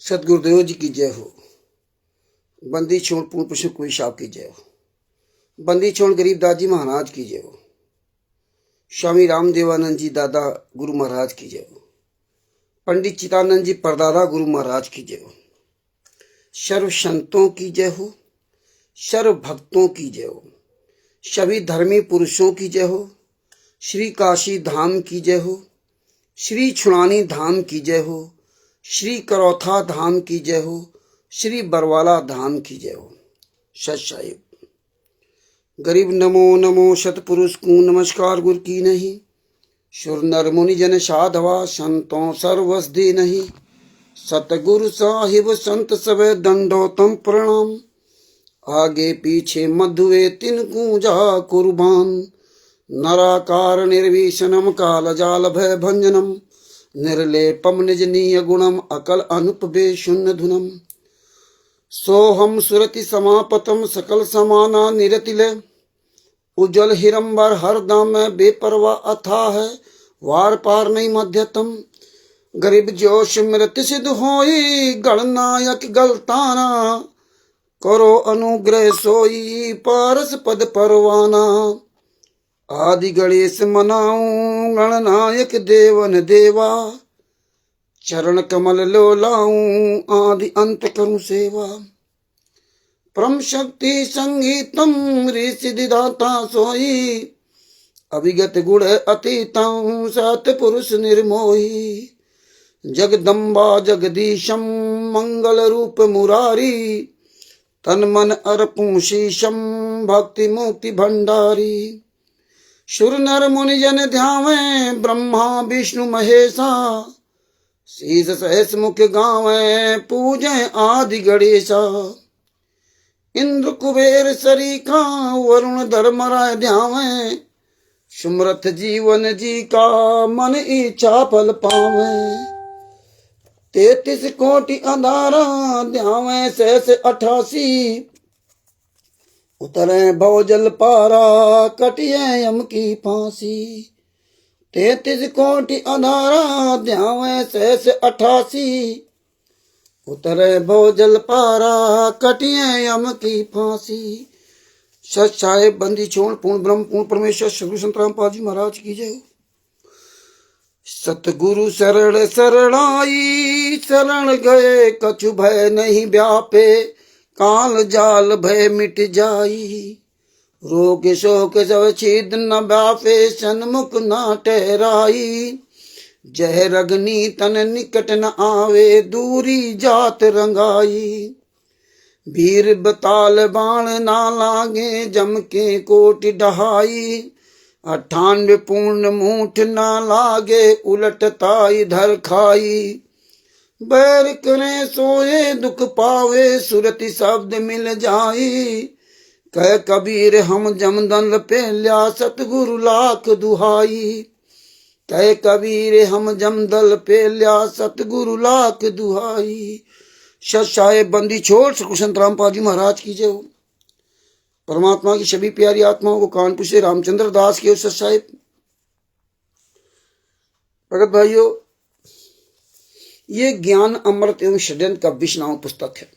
सतगुरुदेव जी की जय हो। बंदी छोड़ पूर्ण पुरुष कोई साहब की जय हो। बंदी छोड़ गरीबदास जी महाराज की जय हो। स्वामी रामदेवानंद जी दादा गुरु महाराज की जय हो। पंडित चिदानंद जी परदादा गुरु महाराज की जय हो। सर्व संतों की जय हो। सर्व भक्तों की जय हो। सभी धर्मी पुरुषों की जय हो। श्री काशी धाम की जय हो। श्री छुड़ानी धाम की जय हो। श्री करौथा धाम की जय हो। श्री बरवाला धाम की जय हो। सत साहिब गरीब नमो नमो सतपुरुष को नमस्कार गुरु की नहीं। सुर नर मुनि जन साधवा संतों सर्वस दे नहीं। सतगुरु साहिब संत सवे दंडोतम प्रणाम। आगे पीछे मधुए तिन पूजा कुर्बान। नराकार निर्विशनम काल जाल भय भंजनम। निर्लेपम निज नीय गुणम अकल अनुपबे शून्य धुनम। सोहम सुरति समापतम सकल समाना निरतिले। उज्जवल हिरंबर हर दाम में बेपरवा अथा है। वार पार नहीं मध्यतम। गरीब जोश मृत सिद्ध होई गणनायक गलताना। करो अनुग्रह सोई पारस पद परवाना। आदि गणेश मनाऊं गणनायक देवन देवा। चरण कमल लो लाऊं आदि अंत करूं सेवा। परम शक्ति संगीतम ऋषिदाता सोई। अभिगत गुण अतीतं सत पुरुष निर्मोही। जगदम्बा जगदीशम मंगल रूप मुरारी। तन मन अर्पूं शीशम भक्ति मुक्ति भंडारी। सुर नर मुनि जन ध्यावे ब्रह्मा विष्णु महेशा। शीस सहस मुख गावे पूजे आदि गणेशा। इंद्र कुबेर सरीखा वरुण धर्मराय ध्यावे। सुमरथ जीवन जी का मन इच्छा फल पावे। 33 कोटि अंधारा ध्यावे सहस 88। उतरे भवजल पारा कटिए यम की फांसी। 33 कोटि अंधारा ध्यावे सहस 88। उतरे भवजल पारा कटिए यम की फांसी। सच साहेब बंदी छोड़ पूर्ण ब्रह्म पूर्ण परमेश्वर सतगुरु संत रामपाल जी महाराज की जय। सतगुरु शरण शरणाई शरण गए कछु भय नहीं व्यापे। काल जाल भय मिट जाई। रोग शोक सब छीद न व्यापे सन्मुख न ठहराई। जहर अग्नि तन निकट न आवे दूरी जात रंगाई। वीर बताल बाण ना लागे जम के कोटि डहाई। 98 पूर्ण मूठ ना लागे उलट ताई धर खाई। बैर करे सोए दुख पावे सुरति शब्द मिल जाई। कह कबीर हम जमदन पे लिया सतगुरु लाख दुहाई। कह कबीर हम जमदल पे लिया सतगुरु लाख दुहाई। सत साहेब बंदी छोड़ सतगुरु संत रामपाल जी महाराज की जय हो। परमात्मा की सभी प्यारी आत्माओं को कानपुर से रामचंद्र दास की सत साहेब। भगत भाइयों, ये ज्ञान अमृत एवं षड्यंत्र का विष नामक पुस्तक है।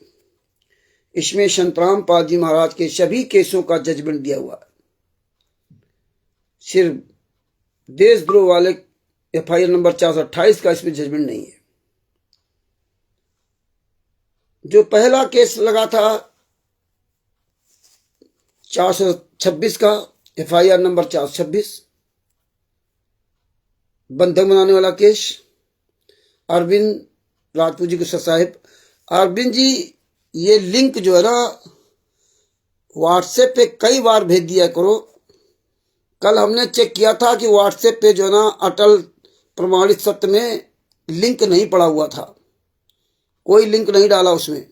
इसमें संत रामपाल जी महाराज के सभी केसों का जजमेंट दिया हुआ है। सिर्फ देशद्रोह वाले FIR नंबर 428 का इसमें जजमेंट नहीं है। जो पहला केस लगा था 426 का FIR नंबर 426 बंधक बनाने वाला केस, अरविंद राजपूत जी के साहिब। अरविंद जी ये लिंक जो है ना व्हाट्सएप पे कई बार भेज दिया करो। कल हमने चेक किया था कि व्हाट्सएप पे जो है ना अटल प्रमाणित सत्य में लिंक नहीं पड़ा हुआ था। कोई लिंक नहीं डाला उसमें।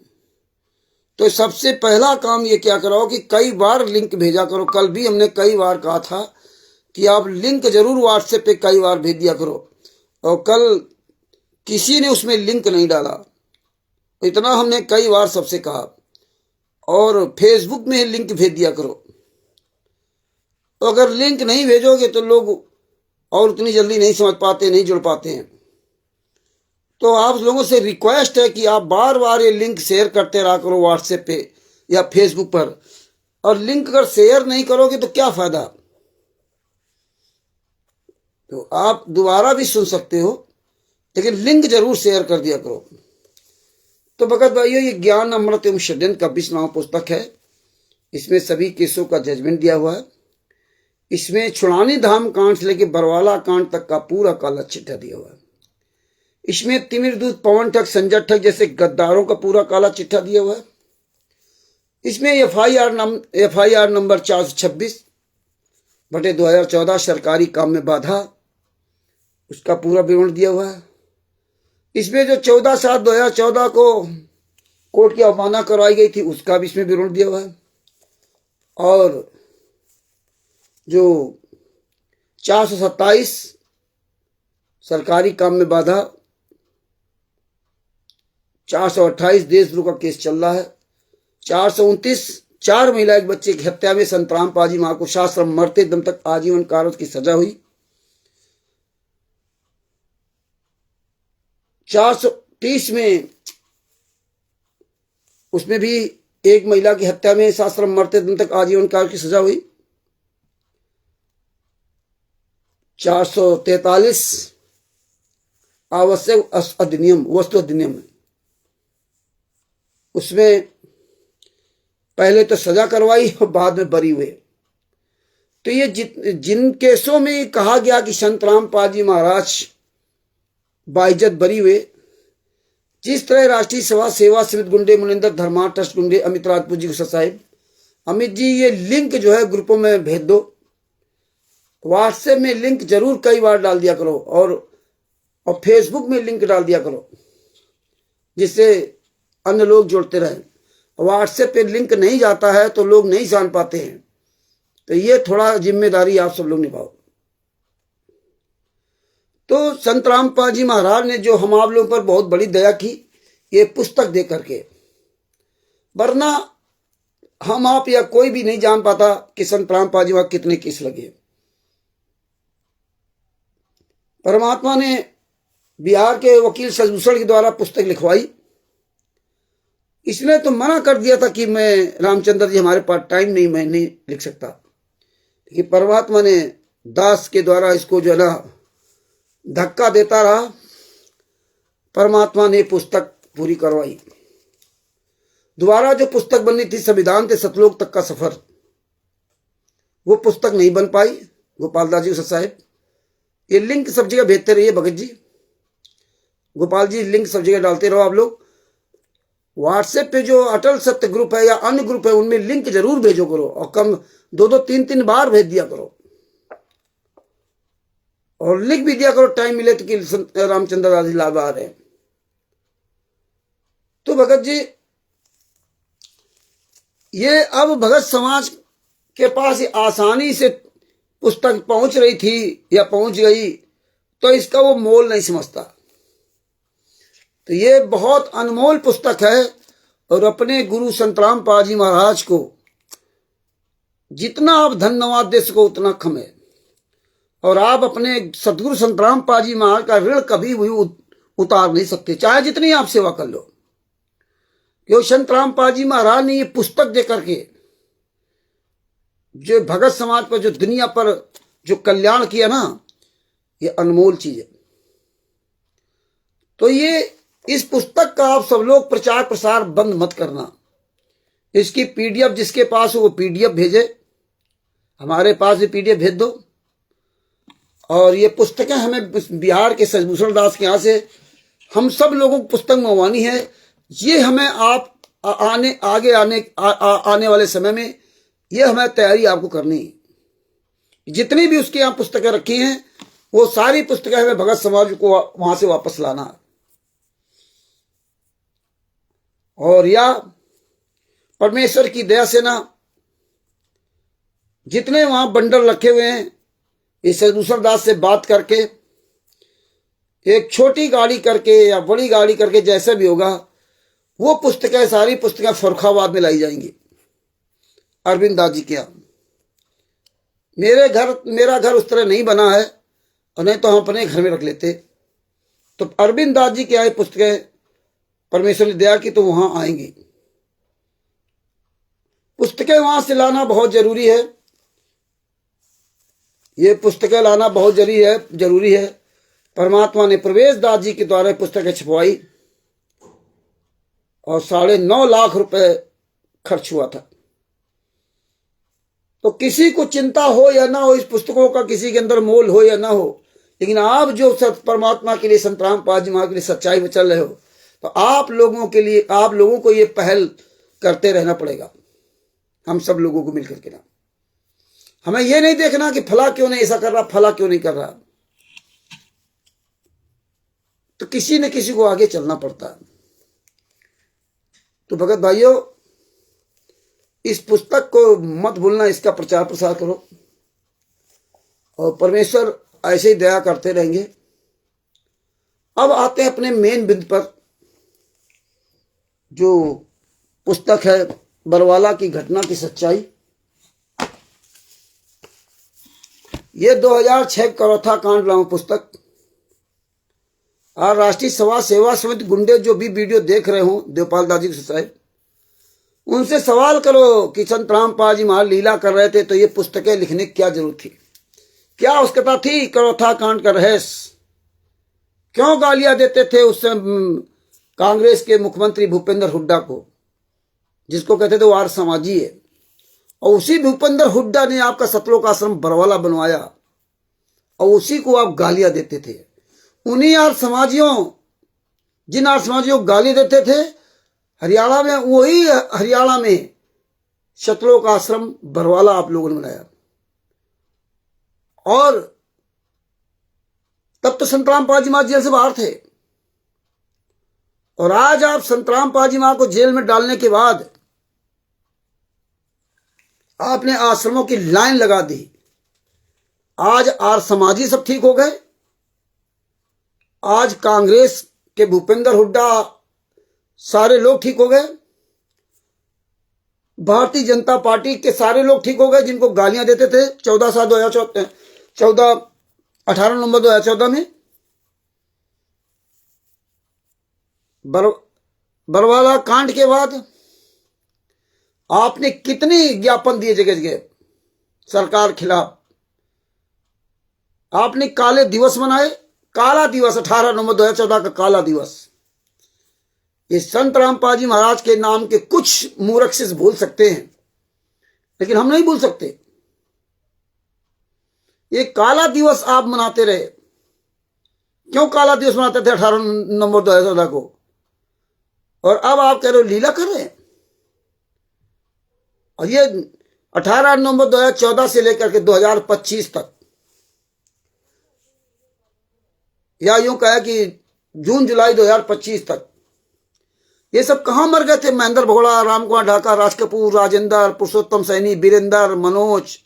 तो सबसे पहला काम ये क्या करो कि कई बार लिंक भेजा करो। कल भी हमने कई बार कहा था कि आप लिंक जरूर व्हाट्सएप पे कई बार भेज दिया करो। और कल किसी ने उसमें लिंक नहीं डाला। इतना हमने कई बार सबसे कहा। और फेसबुक में लिंक भेज दिया करो। अगर लिंक नहीं भेजोगे तो लोग और उतनी जल्दी नहीं समझ पाते, नहीं जुड़ पाते हैं। तो आप लोगों से रिक्वेस्ट है कि आप बार बार ये लिंक शेयर करते रहा करो व्हाट्सएप पे या फेसबुक पर। और लिंक अगर शेयर नहीं करोगे तो क्या फायदा। तो आप दोबारा भी सुन सकते हो, लेकिन लिंक जरूर शेयर कर दिया करो। तो भगत भाइयों, ये ज्ञान अमृत एवं षड्यंत्र का 20वां पुस्तक है। इसमें सभी केसों का जजमेंट दिया हुआ है। इसमें छुड़ानी धाम कांड से लेकर बरवाला कांड तक का पूरा काला चिट्ठा दिया हुआ है। इसमें तिमिर दूत, पवन ठग, संजय ठग जैसे गद्दारों का पूरा काला चिट्ठा दिया हुआ है। इसमें एफआईआर नंबर 426/2014 सरकारी काम में बाधा, उसका पूरा विवरण दिया हुआ है। इसमें जो 14/7/2014 को कोर्ट की अवमानना करवाई गई थी, उसका भी इसमें विवरण दिया हुआ है। और जो 427 सरकारी काम में बाधा, 428 देशद्रोह का केस चल रहा है, 429 4 महिला एक बच्चे की हत्या में संतराम पाजी मां को शास्त्रम मरते दम तक आजीवन कारावास की सजा हुई। 430 में उसमें भी एक महिला की हत्या में शास्त्रम मरते दम तक आजीवन कारावास की सजा हुई। 443 आवश्यक अधिनियम, वस्तु अधिनियम, उसमें पहले तो सजा करवाई और बाद में बरी हुए। तो ये जिन केसों में कहा गया कि संतराम पाजी महाराज बाइज्जत बरी हुए, जिस तरह राष्ट्रीय सभा सेवा समिति गुंडे, मुनिंदर धर्मा ट्रस्ट गुंडे, अमित राजपूत जी गुस्सा साहिब, अमित जी ये लिंक जो है ग्रुपों में भेज दो, व्हाट्सएप में लिंक जरूर कई बार डाल दिया करो, और फेसबुक में लिंक डाल दिया करो, जिससे अन्य लोग जुड़ते रहें। व्हाट्सएप पे लिंक नहीं जाता है तो लोग नहीं जान पाते हैं। तो ये थोड़ा जिम्मेदारी आप सब लोग निभाओ। तो संत रामपाल जी महाराज ने जो हम आप लोगों पर बहुत बड़ी दया की, ये पुस्तक दे करके, वरना हम आप या कोई भी नहीं जान पाता कि संत रामपाल जी महाराज कितने केस लगे। परमात्मा ने बिहार के वकील सजभूषण के द्वारा पुस्तक लिखवाई। इसने तो मना कर दिया था कि मैं रामचंद्र जी हमारे पास टाइम नहीं, मैं नहीं लिख सकता, लेकिन परमात्मा ने दास के द्वारा इसको जो है ना धक्का देता रहा। परमात्मा ने पुस्तक पूरी करवाई। दोबारा जो पुस्तक बननी थी संविधान से सतलोक तक का सफर, वो पुस्तक नहीं बन पाई। गोपाल दास जी साहब ये लिंक सब जगह भेजते रहिए। भगत जी, गोपाल जी लिंक सब जगह डालते रहो। आप लोग व्हाट्सएप पे जो अटल सत्य ग्रुप है या अन्य ग्रुप है, उनमें लिंक जरूर भेजो करो, और कम 2-2 3-3 बार भेज दिया करो, और लिख भी दिया करो टाइम मिले तो कि रामचंद्र दास लाभ आ रहे हैं। तो भगत जी, ये अब भगत समाज के पास आसानी से पुस्तक पहुंच रही थी या पहुंच गई, तो इसका वो मोल नहीं समझता। तो ये बहुत अनमोल पुस्तक है, और अपने गुरु संत रामपाल जी महाराज को जितना आप धन्यवाद दे सको उतना कम है। और आप अपने सदगुरु संत रामपाल जी महाराज का ऋण कभी भी उतार नहीं सकते, चाहे जितनी आप सेवा कर लो। क्योंकि संत रामपाल जी महाराज ने ये पुस्तक दे करके जो भगत समाज पर, जो दुनिया पर जो कल्याण किया ना, ये अनमोल चीज है। तो ये इस पुस्तक का आप सब लोग प्रचार प्रसार बंद मत करना। इसकी पीडीएफ जिसके पास हो वो पीडीएफ भेजे, हमारे पास भी पीडीएफ भेज दो। और ये पुस्तकें हमें बिहार के सजभूषण दास के यहाँ से हम सब लोगों को पुस्तक मंगवानी है। ये हमें आप आने वाले समय में ये हमें तैयारी आपको करनी है। जितनी भी उसके यहाँ पुस्तकें रखी हैं, वो सारी पुस्तकें हमें भगत समाज को वहां से वापस लाना है। और या परमेश्वर की दया से ना, जितने वहां बंडल रखे हुए हैं, इस सजभूषण दास से बात करके एक छोटी गाड़ी करके या बड़ी गाड़ी करके, जैसा भी होगा, वो पुस्तकें, सारी पुस्तकें फरुखाबाद में लाई जाएंगी अरविंद दास जी के यहाँ। मेरा घर उस तरह नहीं बना है, और नहीं तो हम अपने घर में रख लेते। तो अरविंद दास जी की आई पुस्तकें परमेश्वर ने दया की तो वहां आएंगी। पुस्तकें वहां से लाना बहुत जरूरी है। ये पुस्तकें लाना बहुत जरूरी है। परमात्मा ने प्रवेश दास जी के द्वारा पुस्तकें छपवाई और 9.5 लाख रुपए खर्च हुआ था। तो किसी को चिंता हो या ना हो इस पुस्तकों का, किसी के अंदर मोल हो या ना हो, लेकिन आप जो परमात्मा के लिए, संत रामपाल जी महाराज के लिए सच्चाई में चल रहे हो, तो आप लोगों के लिए, आप लोगों को ये पहल करते रहना पड़ेगा, हम सब लोगों को मिलकर के ना। हमें ये नहीं देखना कि फला क्यों नहीं ऐसा कर रहा, फला क्यों नहीं कर रहा, तो किसी न किसी को आगे चलना पड़ता है। तो भगत भाइयों, इस पुस्तक को मत भूलना, इसका प्रचार प्रसार करो और परमेश्वर ऐसे ही दया करते रहेंगे। अब आते हैं अपने मेन बिंदु पर, जो पुस्तक है बरवाला की घटना की सच्चाई। ये 2006 करौथा कांड नामक पुस्तक। और राष्ट्रीय सभा सेवा समिति गुंडे जो भी वीडियो देख रहे हो देवपाल दास जी साहब, उनसे सवाल करो कि संत रामपाल जी महाराज लीला कर रहे थे तो ये पुस्तकें लिखने की क्या जरूरत थी? क्या आवश्यकता थी करौथा कांड का रहस्य? क्यों गालियां देते थे उस कांग्रेस के मुख्यमंत्री भूपेंद्र हुड्डा को, जिसको कहते थे वो आर्य समाजी है, और उसी भूपेंद्र हुड्डा ने आपका सतलोक आश्रम बरवाला बनवाया और उसी को आप गालियां देते थे। उन्हीं आर्य समाजियों, जिन आर्य समाजियों को गाली देते थे हरियाणा में, वही हरियाणा में सतलोक आश्रम बरवाला आप लोगों ने बनाया। और तब तो संत रामपाल जी महाराज जेल से बाहर थे, और आज आप संत रामपाल जी महाराज को जेल में डालने के बाद आपने आश्रमों की लाइन लगा दी। आज आर्य समाजी सब ठीक हो गए। आज कांग्रेस के भूपेंद्र हुड्डा सारे लोग ठीक हो गए। भारतीय जनता पार्टी के सारे लोग ठीक हो गए जिनको गालियां देते थे 18 नवंबर 2014 में। बरवाला कांड के बाद आपने कितने ज्ञापन दिए जगह जगह सरकार खिलाफ। आपने काले दिवस मनाए, काला दिवस 18 नवंबर 2014 का काला दिवस। ये संत रामपाल जी महाराज के नाम के कुछ मूर्ख से भूल सकते हैं, लेकिन हम नहीं भूल सकते। ये काला दिवस आप मनाते रहे। क्यों काला दिवस मनाते थे 18 नवंबर 2014 को? और अब आप कह रहे हो लीला कर रहे हैं। और ये 18 नवंबर 2014 से लेकर के 2025 तक, या यूं कहा कि जून जुलाई 2025 तक, ये सब कहां मर गए थे? महेंद्र भगोड़ा, राम कुमार ढाका, राज कपूर, राजेंद्र, पुरुषोत्तम सैनी, वीरेंद्र, मनोज,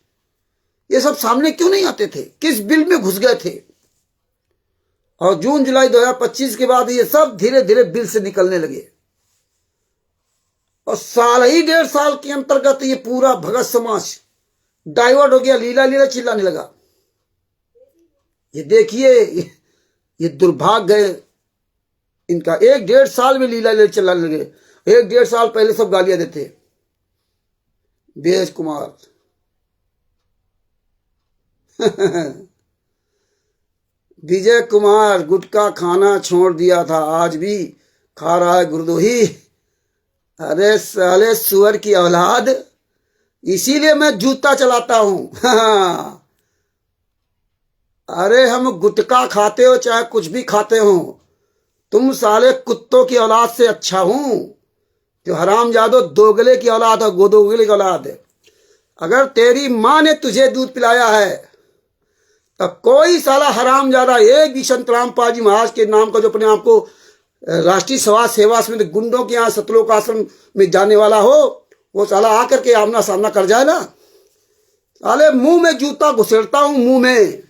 ये सब सामने क्यों नहीं आते थे? किस बिल में घुस गए थे? और जून जुलाई 2025 के बाद ये सब धीरे धीरे बिल से निकलने लगे। और साल ही 1.5 साल के अंतर्गत ये पूरा भगत समाज डाइवर्ट हो गया, लीला लीला चिल्लाने लगा। ये देखिए, ये दुर्भाग्य है इनका। 1.5 साल में लीला लीला चिल्लाने लगे। 1.5 साल पहले सब गालियां देते। बीएस कुमार विजय कुमार गुटखा खाना छोड़ दिया था, आज भी खा रहा है गुरदोही। अरे साले सुअर की औलाद, इसीलिए मैं जूता चलाता हूं। अरे हम गुटखा खाते हो चाहे कुछ भी खाते हो, तुम साले कुत्तों की औलाद से अच्छा हूं। जो हरामजादो दोगले की औलाद है, गोदोगले की औलाद है। अगर तेरी माँ ने तुझे दूध पिलाया है तो कोई साला हरामजादा एक भी संत रामपाल जी महाराज के नाम का जो अपने आप को राष्ट्रीय सभा सेवा समिति गुंडों के यहाँ सतलोक आश्रम में जाने वाला हो, वो साला आकर के आमना सामना कर जाए ना। साले मुंह में जूता घुसेड़ता हूं, मुंह में।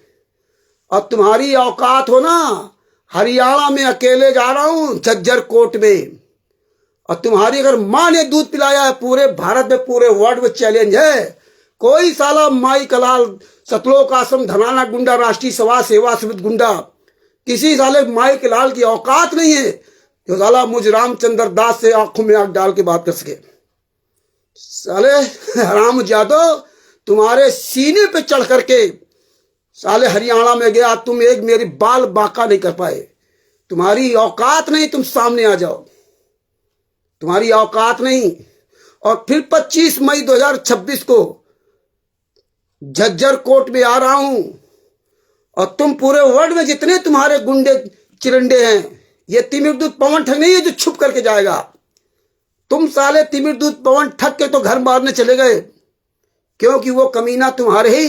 और तुम्हारी औकात हो ना, हरियाणा में अकेले जा रहा हूं झज्जर कोर्ट में, और तुम्हारी अगर माँ ने दूध पिलाया है, पूरे भारत में पूरे वर्ल्ड में चैलेंज है। कोई साला माई कलाल सतलोक आश्रम धनाना गुंडा, राष्ट्रीय सभा सेवा समिति गुंडा किसी साले माइक लाल की औकात नहीं है जो साला मुझ रामचंद्र दास से आंखों में आंख डाल के बात कर सके। साले हराम जादो, तुम्हारे सीने पे चढ़ करके साले हरियाणा में गया, तुम एक मेरी बाल बाका नहीं कर पाए। तुम्हारी औकात नहीं, तुम सामने आ जाओ, तुम्हारी औकात नहीं। और फिर 25 मई 2026 को झज्जर कोर्ट में आ रहा हूं, और तुम पूरे वर्ल्ड में जितने तुम्हारे गुंडे चिरंडे हैं, ये तिमिरदूत पवन ठग नहीं है जो छुप करके जाएगा। तुम साले तिमिरदूत पवन ठग के तो घर मारने चले गए, क्योंकि वो कमीना तुम्हारे ही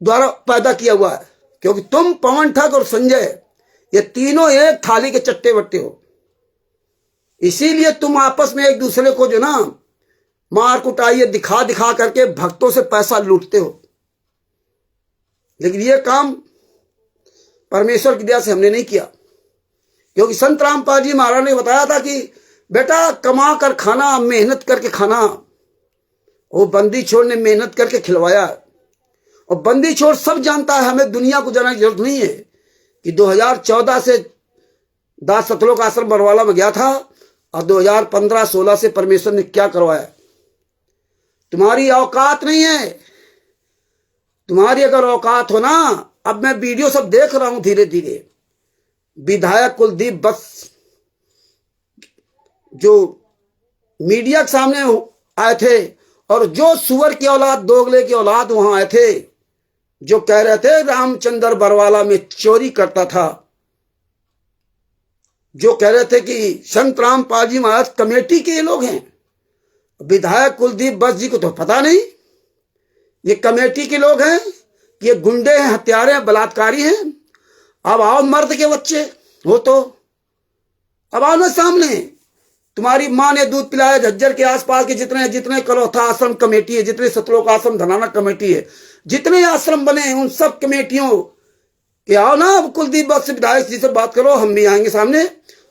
द्वारा पैदा किया हुआ है। क्योंकि तुम, पवन ठग और संजय, ये तीनों एक थाली के चट्टे बट्टे हो। इसीलिए तुम आपस में एक दूसरे को जो ना मार कुटाइए दिखा दिखा करके भक्तों से पैसा लूटते हो। लेकिन ये काम परमेश्वर की दया से हमने नहीं किया, क्योंकि संत रामपाल जी महाराज ने बताया था कि बेटा कमा कर खाना, मेहनत करके खाना। वो बंदी छोड़ ने मेहनत करके खिलवाया, और बंदी छोड़ सब जानता है, हमें दुनिया को जानने की जरूरत नहीं है कि 2014 से दास सतलोक आश्रम बरवाला में गया था, और 2015-16 से परमेश्वर ने क्या करवाया। तुम्हारी औकात नहीं है। तुम्हारी अगर औकात हो ना, अब मैं वीडियो सब देख रहा हूं धीरे धीरे, विधायक कुलदीप बस जो मीडिया के सामने आए थे, और जो सुअर की औलाद, दोगले की औलाद वहां आए थे, जो कह रहे थे रामचंद्र बरवाला में चोरी करता था, जो कह रहे थे कि संत रामपाल जी महाराज कमेटी के ये लोग हैं। विधायक कुलदीप बस जी को तो पता नहीं ये कमेटी के लोग हैं, ये गुंडे हैं, हत्यारे हैं, बलात्कारी हैं। अब आओ मर्द के बच्चे हो तो अब आओ ना सामने। तुम्हारी माँ ने दूध पिलाया। झज्जर के आसपास के जितने कलौथा आश्रम कमेटी है, जितने सतलोक आश्रम धनाना कमेटी है, जितने आश्रम बने हैं, उन सब कमेटियों के आओ ना। अब कुलदीप बस विधायक जी से बात करो, हम भी आएंगे सामने।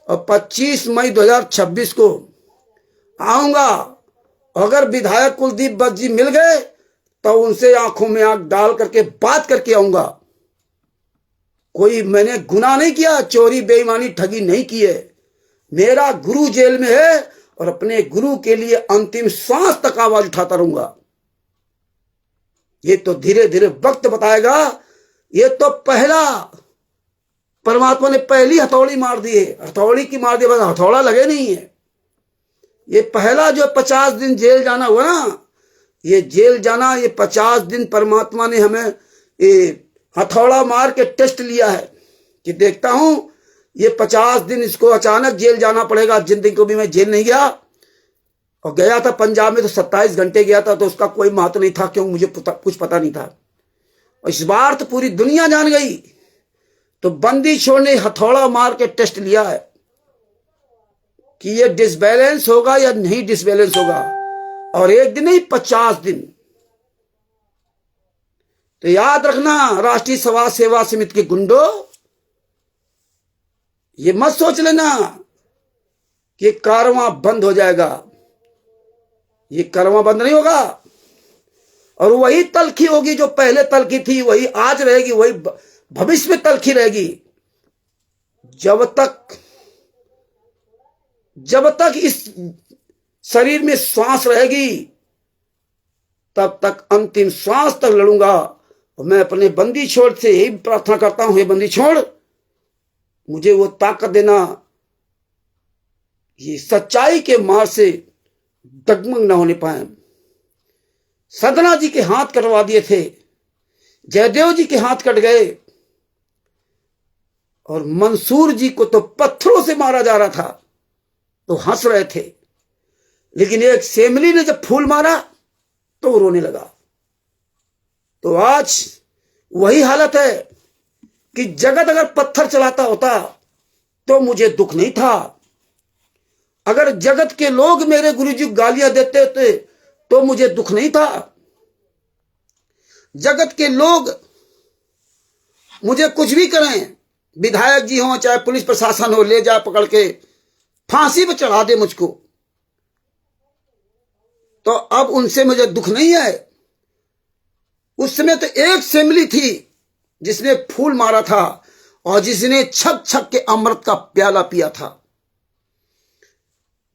और 25 मई 2026 को आऊंगा। अगर विधायक कुलदीप बस जी मिल गए तो उनसे आंखों में आंख डाल करके बात करके आऊंगा। कोई मैंने गुनाह नहीं किया, चोरी बेईमानी ठगी नहीं की है। मेरा गुरु जेल में है, और अपने गुरु के लिए अंतिम सांस तक आवाज उठाता रहूंगा। ये तो धीरे धीरे वक्त बताएगा। ये तो पहला परमात्मा ने पहली हथौड़ी मार दी है, हथौड़ी की मार दी, बस हथौड़ा लगे नहीं है। ये पहला जो 50 दिन जेल जाना हुआ ना, ये जेल जाना, ये 50 दिन परमात्मा ने हमें ये हथौड़ा मार के टेस्ट लिया है कि देखता हूं ये 50 दिन इसको अचानक जेल जाना पड़ेगा। जिंदगी को भी मैं जेल नहीं गया, और गया था पंजाब में तो 27 घंटे गया था, तो उसका कोई महत्व नहीं था, क्यों मुझे कुछ पता नहीं था। और इस बार तो पूरी दुनिया जान गई। तो बंदी छोड़ ने हथौड़ा मार के टेस्ट लिया है कि ये डिसबैलेंस होगा या नहीं डिसबैलेंस होगा। और एक दिन नहीं, 50 दिन। तो याद रखना राष्ट्रीय समाज सेवा समिति के गुंडो, ये मत सोच लेना कि कारवां बंद हो जाएगा। ये कारवां बंद नहीं होगा, और वही तलखी होगी जो पहले तलखी थी, वही आज रहेगी, वही भविष्य में तलखी रहेगी। जब तक इस शरीर में श्वास रहेगी, तब तक अंतिम श्वास तक लड़ूंगा। और मैं अपने बंदी छोड़ से यही प्रार्थना करता हूं, हे बंदी छोड़, मुझे वो ताकत देना, ये सच्चाई के मार से डगमग न होने पाए। सदना जी के हाथ कटवा दिए थे, जयदेव जी के हाथ कट गए, और मंसूर जी को तो पत्थरों से मारा जा रहा था, तो हंस रहे थे। लेकिन एक सेमली ने जब फूल मारा तो वो रोने लगा। तो आज वही हालत है कि जगत अगर पत्थर चलाता होता तो मुझे दुख नहीं था। अगर जगत के लोग मेरे गुरुजी को गालियां देते थे तो मुझे दुख नहीं था। जगत के लोग मुझे कुछ भी करें, विधायक जी हो चाहे पुलिस प्रशासन हो, ले जाए पकड़ के फांसी पर चढ़ा दे मुझको, तो अब उनसे मुझे दुख नहीं है। उस समय तो एक सेमली थी जिसने फूल मारा था, और जिसने छक छक के अमृत का प्याला पिया था,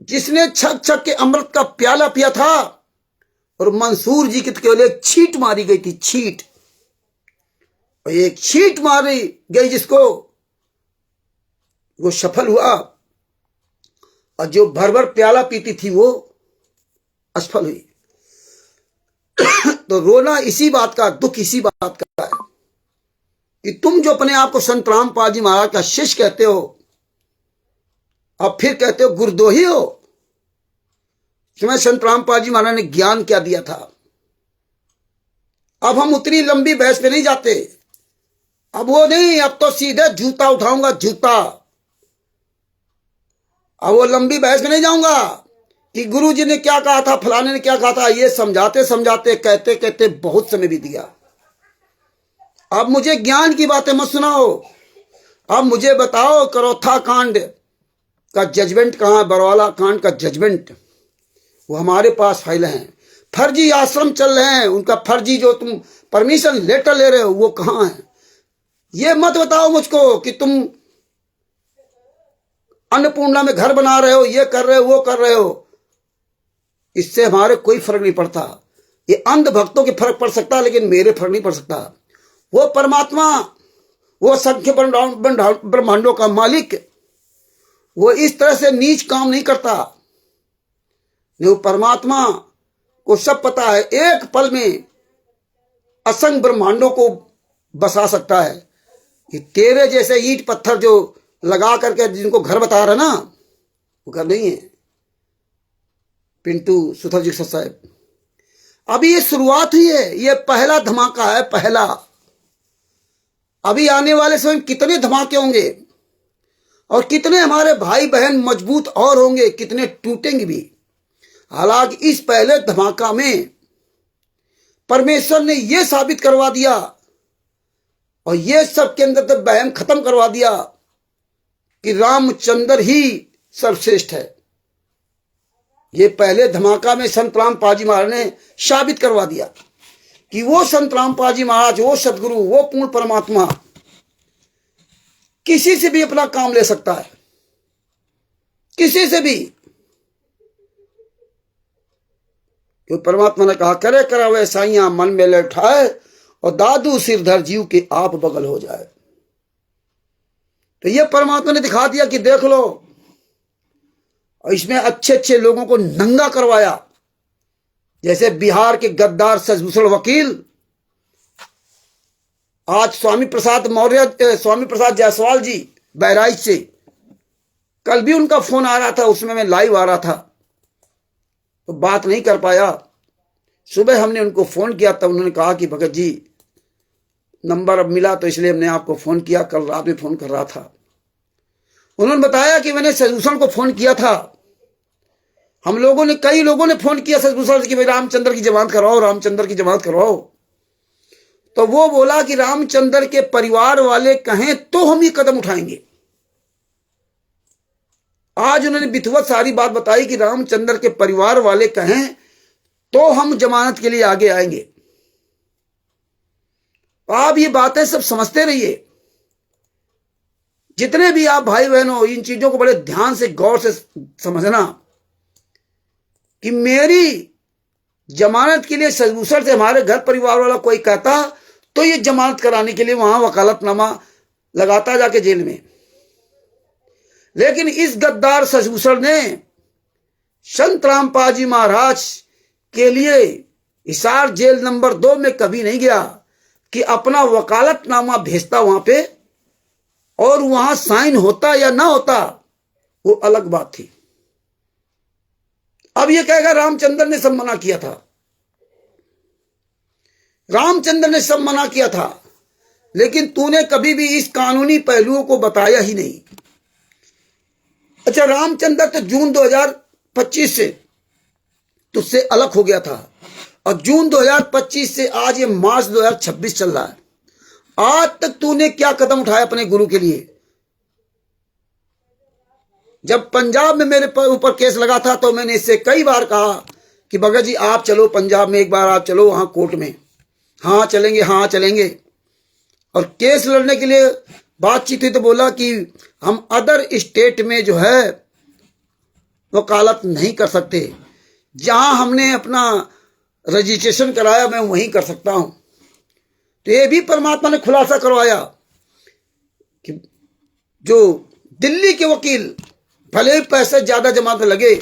जिसने छक छक के अमृत का प्याला पिया था, और मंसूर जी की तो केवल एक छींट मारी गई थी, छींट, और एक छींट मारी गई जिसको, वो सफल हुआ, और जो भर भर प्याला पीती थी वो असफल हुई। तो रोना इसी बात का, दुख इसी बात का है कि तुम जो अपने आप को संत रामपाल जी महाराज का शिष्य कहते हो, अब फिर कहते हो गुरुद्रोही हो। तुम्हें संत रामपाल जी महाराज ने ज्ञान क्या दिया था। अब हम उतनी लंबी बहस पे नहीं जाते, अब वो नहीं, अब तो सीधे जूता उठाऊंगा, जूता। अब वो लंबी बहस में नहीं जाऊंगा कि गुरु जी ने क्या कहा था, फलाने ने क्या कहा था। ये समझाते समझाते कहते कहते बहुत समय बीत गया। अब मुझे ज्ञान की बातें मत सुनाओ, अब मुझे बताओ करोथा कांड का जजमेंट कहाँ है, बरवाला कांड का जजमेंट, वो हमारे पास फाइल हैं। फर्जी आश्रम चल रहे हैं, उनका फर्जी जो तुम परमिशन लेटर ले रहे हो वो कहाँ है। ये मत बताओ मुझको कि तुम अन्नपूर्णा में घर बना रहे हो, ये कर रहे हो, वो कर रहे हो। इससे हमारे कोई फर्क नहीं पड़ता। ये अंध भक्तों के फर्क पड़ सकता है, लेकिन मेरे फर्क नहीं पड़ सकता। वो परमात्मा, वो संख्य ब्रह्मांडों का मालिक, वो इस तरह से नीच काम नहीं करता। वो परमात्मा को सब पता है, एक पल में असंख्य ब्रह्मांडों को बसा सकता है। कि तेरे जैसे ईंट पत्थर जो लगा करके जिनको घर बता रहा ना, वो घर नहीं है। पिंटू सुथर जी साहब, अभी ये शुरुआत हुई है, ये पहला धमाका है, पहला। अभी आने वाले समय कितने धमाके होंगे, और कितने हमारे भाई बहन मजबूत और होंगे, कितने टूटेंगे भी। हालांकि इस पहले धमाका में परमेश्वर ने यह साबित करवा दिया, और ये सब के अंदर तो बहम खत्म करवा दिया कि रामचंद्र ही सर्वश्रेष्ठ है। ये पहले धमाका में संत रामपाल जी महाराज ने साबित करवा दिया कि वो संत रामपाल जी महाराज, वो सदगुरु, वो पूर्ण परमात्मा किसी से भी अपना काम ले सकता है, किसी से भी। क्यों परमात्मा ने कहा, करे करावे साइया मन में ले उठाए, और दादू सिरधर जीव के आप बगल हो जाए। तो ये परमात्मा ने दिखा दिया कि देख लो, और इसमें अच्छे अच्छे लोगों को नंगा करवाया। जैसे बिहार के गद्दार सजभूषण वकील, आज स्वामी प्रसाद मौर्य, स्वामी प्रसाद जायसवाल जी बहराइच से, कल भी उनका फोन आ रहा था, उसमें मैं लाइव आ रहा था, तो बात नहीं कर पाया। सुबह हमने उनको फोन किया, तब उन्होंने कहा कि भगत जी नंबर अब मिला तो इसलिए हमने आपको फोन किया, कल रात में फोन कर रहा था। उन्होंने बताया कि मैंने सजभूषण को फोन किया था, हम लोगों ने, कई लोगों ने फोन किया सजभूषण से कि भाई रामचंद्र की जमानत करवाओ, रामचंद्र की जमानत करवाओ। तो वो बोला कि रामचंद्र के परिवार वाले कहें तो हम ये कदम उठाएंगे। आज उन्होंने विधिवत सारी बात बताई कि रामचंद्र के परिवार वाले कहें तो हम जमानत के लिए आगे आएंगे। आप ये बातें सब समझते रहिए। जितने भी आप भाई बहन हो, इन चीजों को बड़े ध्यान से, गौर से समझना कि मेरी जमानत के लिए सजभूषण से हमारे घर परिवार वाला कोई कहता तो ये जमानत कराने के लिए वहां वकालतनामा लगाता जाके जेल में। लेकिन इस गद्दार सजभूषण ने संत रामपाल जी महाराज के लिए हिसार जेल नंबर 2 में कभी नहीं गया कि अपना वकालतनामा भेजता वहां पे, और वहां साइन होता या ना होता वो अलग बात थी। अब ये कहेगा रामचंद्र ने सब मना किया था, रामचंद्र ने सब मना किया था, लेकिन तूने कभी भी इस कानूनी पहलुओं को बताया ही नहीं। अच्छा, रामचंद्र तो जून 2025 से तुझसे अलग हो गया था, और जून 2025 से आज ये मार्च 2026 चल रहा है। आज तक तूने क्या कदम उठाया अपने गुरु के लिए? जब पंजाब में मेरे ऊपर केस लगा था तो मैंने इससे कई बार कहा कि भगत जी आप चलो पंजाब में, एक बार आप चलो वहां कोर्ट में। हाँ चलेंगे, हाँ चलेंगे। और केस लड़ने के लिए बातचीत हुई तो बोला कि हम अदर स्टेट में जो है वकालत नहीं कर सकते, जहां हमने अपना रजिस्ट्रेशन कराया मैं वहीं कर सकता हूं। तो ये भी परमात्मा ने खुलासा करवाया कि जो दिल्ली के वकील भले ही पैसे ज्यादा जमा लगे,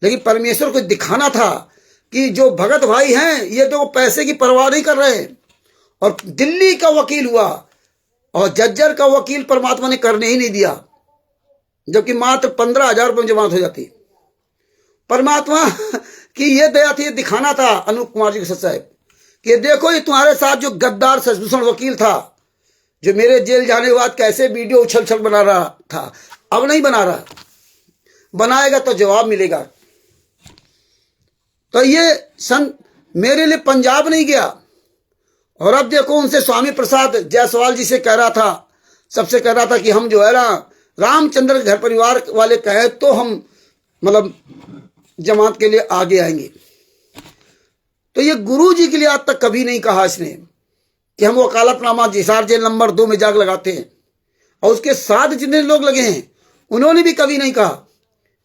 लेकिन परमेश्वर को दिखाना था कि जो भगत भाई हैं ये तो पैसे की परवाह नहीं कर रहे। और दिल्ली का वकील हुआ और जज्जर का वकील परमात्मा ने करने ही नहीं दिया, जबकि मात्र 15,000 रुपये में जमात हो जाती। परमात्मा की ये दया थी, दिखाना था अनूप कुमार जी को साहब कि देखो ये तुम्हारे साथ जो गद्दार सचभूषण वकील था, जो मेरे जेल जाने के बाद कैसे वीडियो उछल छल बना रहा था, अब नहीं बना रहा, बनाएगा तो जवाब मिलेगा। तो ये संत मेरे लिए पंजाब नहीं गया, और अब देखो उनसे स्वामी प्रसाद जायसवाल जी से कह रहा था, सबसे कह रहा था कि हम जो है ना रामचंद्र घर परिवार वाले कहे तो हम मतलब जमात के लिए आगे आएंगे। तो ये गुरु जी के लिए आज तक कभी नहीं कहा इसने कि हम वकालतनामा हिसार जेल नंबर 2 में जाग लगाते हैं। और उसके साथ जितने लोग लगे हैं उन्होंने भी कभी नहीं कहा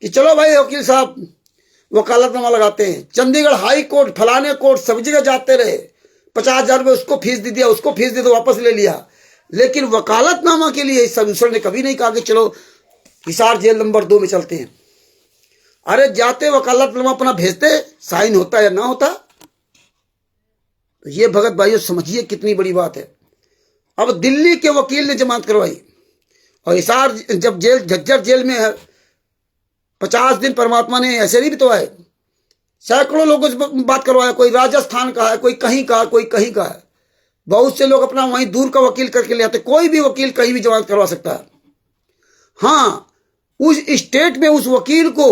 कि चलो भाई वकील साहब वकालतनामा लगाते हैं। चंडीगढ़ हाई कोर्ट, फलाने कोर्ट, सब जगह जाते रहे, 50,000 रुपये उसको फीस दे दिया, उसको फीस दे तो वापस ले लिया, लेकिन वकालतनामा के लिए इस सदस्यों ने कभी नहीं कहा कि चलो हिसार जेल नंबर 2 में चलते हैं। अरे जाते वकालतनामा अपना भेजते, साइन होता या ना होता। तो ये भगत भाइयों समझिए कितनी बड़ी बात है। अब दिल्ली के वकील ने जमानत करवाई और हिसार जब जेल झज्जर जेल में है 50 दिन परमात्मा ने ऐसे नहीं बितवाए, सैकड़ों लोगों से बात करवाया, कोई राजस्थान का है, कोई कहीं का, कोई कहीं का है। बहुत से लोग अपना वहीं दूर का वकील करके ले आते, कोई भी वकील कहीं भी जमानत करवा सकता है। हाँ, उस स्टेट में उस वकील को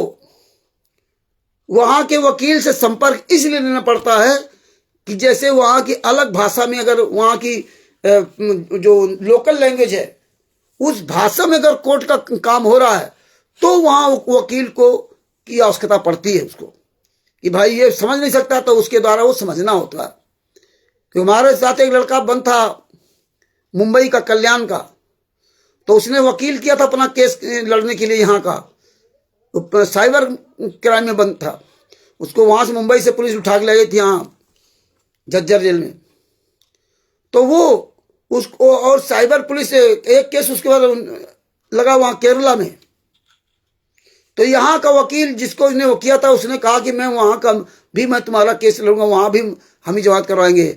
वहां के वकील से संपर्क इसलिए लेना पड़ता है कि जैसे वहां की अलग भाषा में, अगर वहां की जो लोकल लैंग्वेज है उस भाषा में अगर कोर्ट का काम हो रहा है तो वहां वकील को की आवश्यकता पड़ती है उसको कि भाई ये समझ नहीं सकता तो उसके द्वारा वो समझना होता है। कि हमारे साथ एक लड़का बंद था मुंबई का, कल्याण का, तो उसने वकील किया था अपना केस लड़ने के लिए, यहाँ का साइबर क्राइम में बंद था। उसको वहां से मुंबई से पुलिस उठा के ले गई थी यहाँ झज्जर जेल में। तो वो उसको और साइबर पुलिस एक केस उसके बाद लगा वहां केरला में। तो यहाँ का वकील जिसको इसने वो किया था उसने कहा कि मैं वहां का भी मैं तुम्हारा केस लड़ूंगा, वहां भी हम ही जमानत करवाएंगे।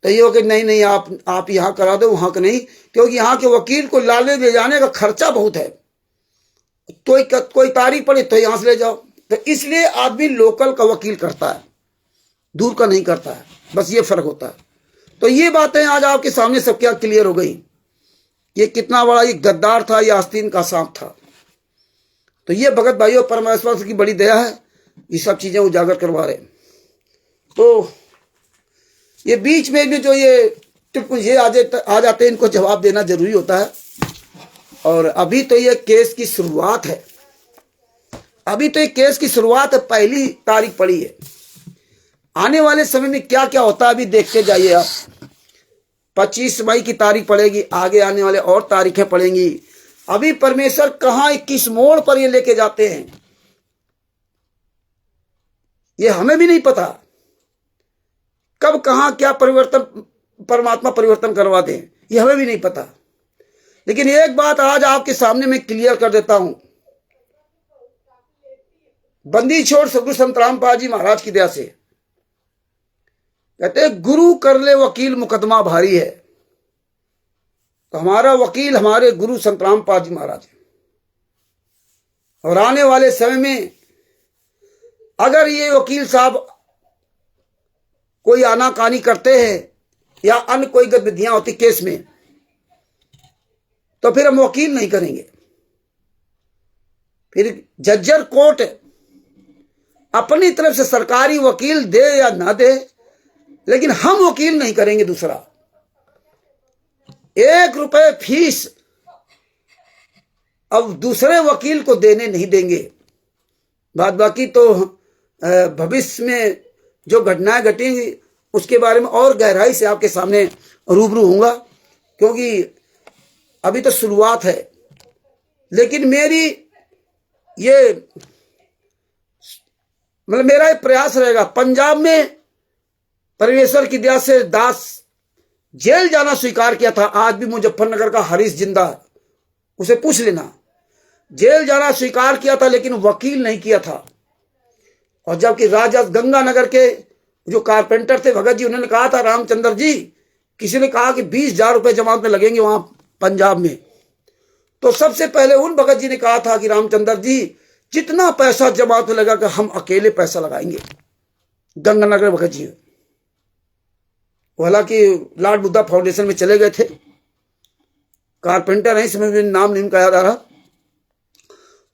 तो ये वकील नहीं आप यहाँ करा दो, वहां का नहीं, क्योंकि यहाँ के वकील को लाने ले जाने का खर्चा बहुत है, तो कोई तारीफ पड़े तो यहां से ले जाओ। तो इसलिए आदमी लोकल का वकील करता है, दूर का नहीं करता है, बस ये फर्क होता है। तो ये बातें आज आपके सामने सब क्या क्लियर हो गई, ये कितना बड़ा ये गद्दार था, ये आस्तीन का सांप था। तो ये भगत भाइयों परमेश्वर की बड़ी दया है, ये सब चीजें उजागर करवा रहे। तो ये बीच में भी जो ये टिप्पणी ये आ जाते हैं, इनको जवाब देना जरूरी होता है। और अभी तो ये केस की शुरुआत है, अभी तो ये केस की शुरुआत है, पहली तारीख पड़ी है। आने वाले समय में क्या क्या होता है अभी देखते जाइए आप। 25 मई की तारीख पड़ेगी, आगे आने वाले और तारीखें पड़ेंगी। अभी परमेश्वर कहां किस मोड़ पर ये लेके जाते हैं ये हमें भी नहीं पता, कब कहां क्या परिवर्तन परमात्मा परिवर्तन करवा दें ये हमें भी नहीं पता। लेकिन एक बात आज आपके सामने मैं क्लियर कर देता हूं, बंदी छोड़ सदगुरु संत रामपाल जी महाराज की दया से कहते गुरु कर ले वकील मुकदमा भारी है। तो हमारा वकील हमारे गुरु संत रामपाल जी महाराज है। और आने वाले समय में अगर ये वकील साहब कोई आनाकानी करते हैं या अन्य कोई गतिविधियां होती केस में, तो फिर हम वकील नहीं करेंगे। फिर जज्जर कोर्ट अपनी तरफ से सरकारी वकील दे या ना दे, लेकिन हम वकील नहीं करेंगे। दूसरा, 1 रुपए फीस अब दूसरे वकील को देने नहीं देंगे। बाद बाकी तो भविष्य में जो घटनाएं घटेंगी उसके बारे में और गहराई से आपके सामने रूबरू होऊंगा, क्योंकि अभी तो शुरुआत है, लेकिन मेरी ये मतलब मेरा ये प्रयास रहेगा। पंजाब में परमेश्वर की दया से दास जेल जाना स्वीकार किया था। आज भी मुजफ्फरनगर का हरीश जिंदा है, उसे पूछ लेना। जेल जाना स्वीकार किया था लेकिन वकील नहीं किया था। और जबकि राजा गंगानगर के जो कारपेंटर थे भगत जी, उन्होंने कहा था रामचंद्र जी, किसी ने कहा कि 20,000 रुपए जमात में लगेंगे वहां पंजाब में, तो सबसे पहले उन भगत जी ने कहा था कि रामचंद्र जी जितना पैसा जमात में लगा हम अकेले पैसा लगाएंगे। गंगानगर भगत जी हालांकि लॉर्ड बुद्धा फाउंडेशन में चले गए थे, कारपेंटर है, इसमें नाम नहीं याद आ रहा।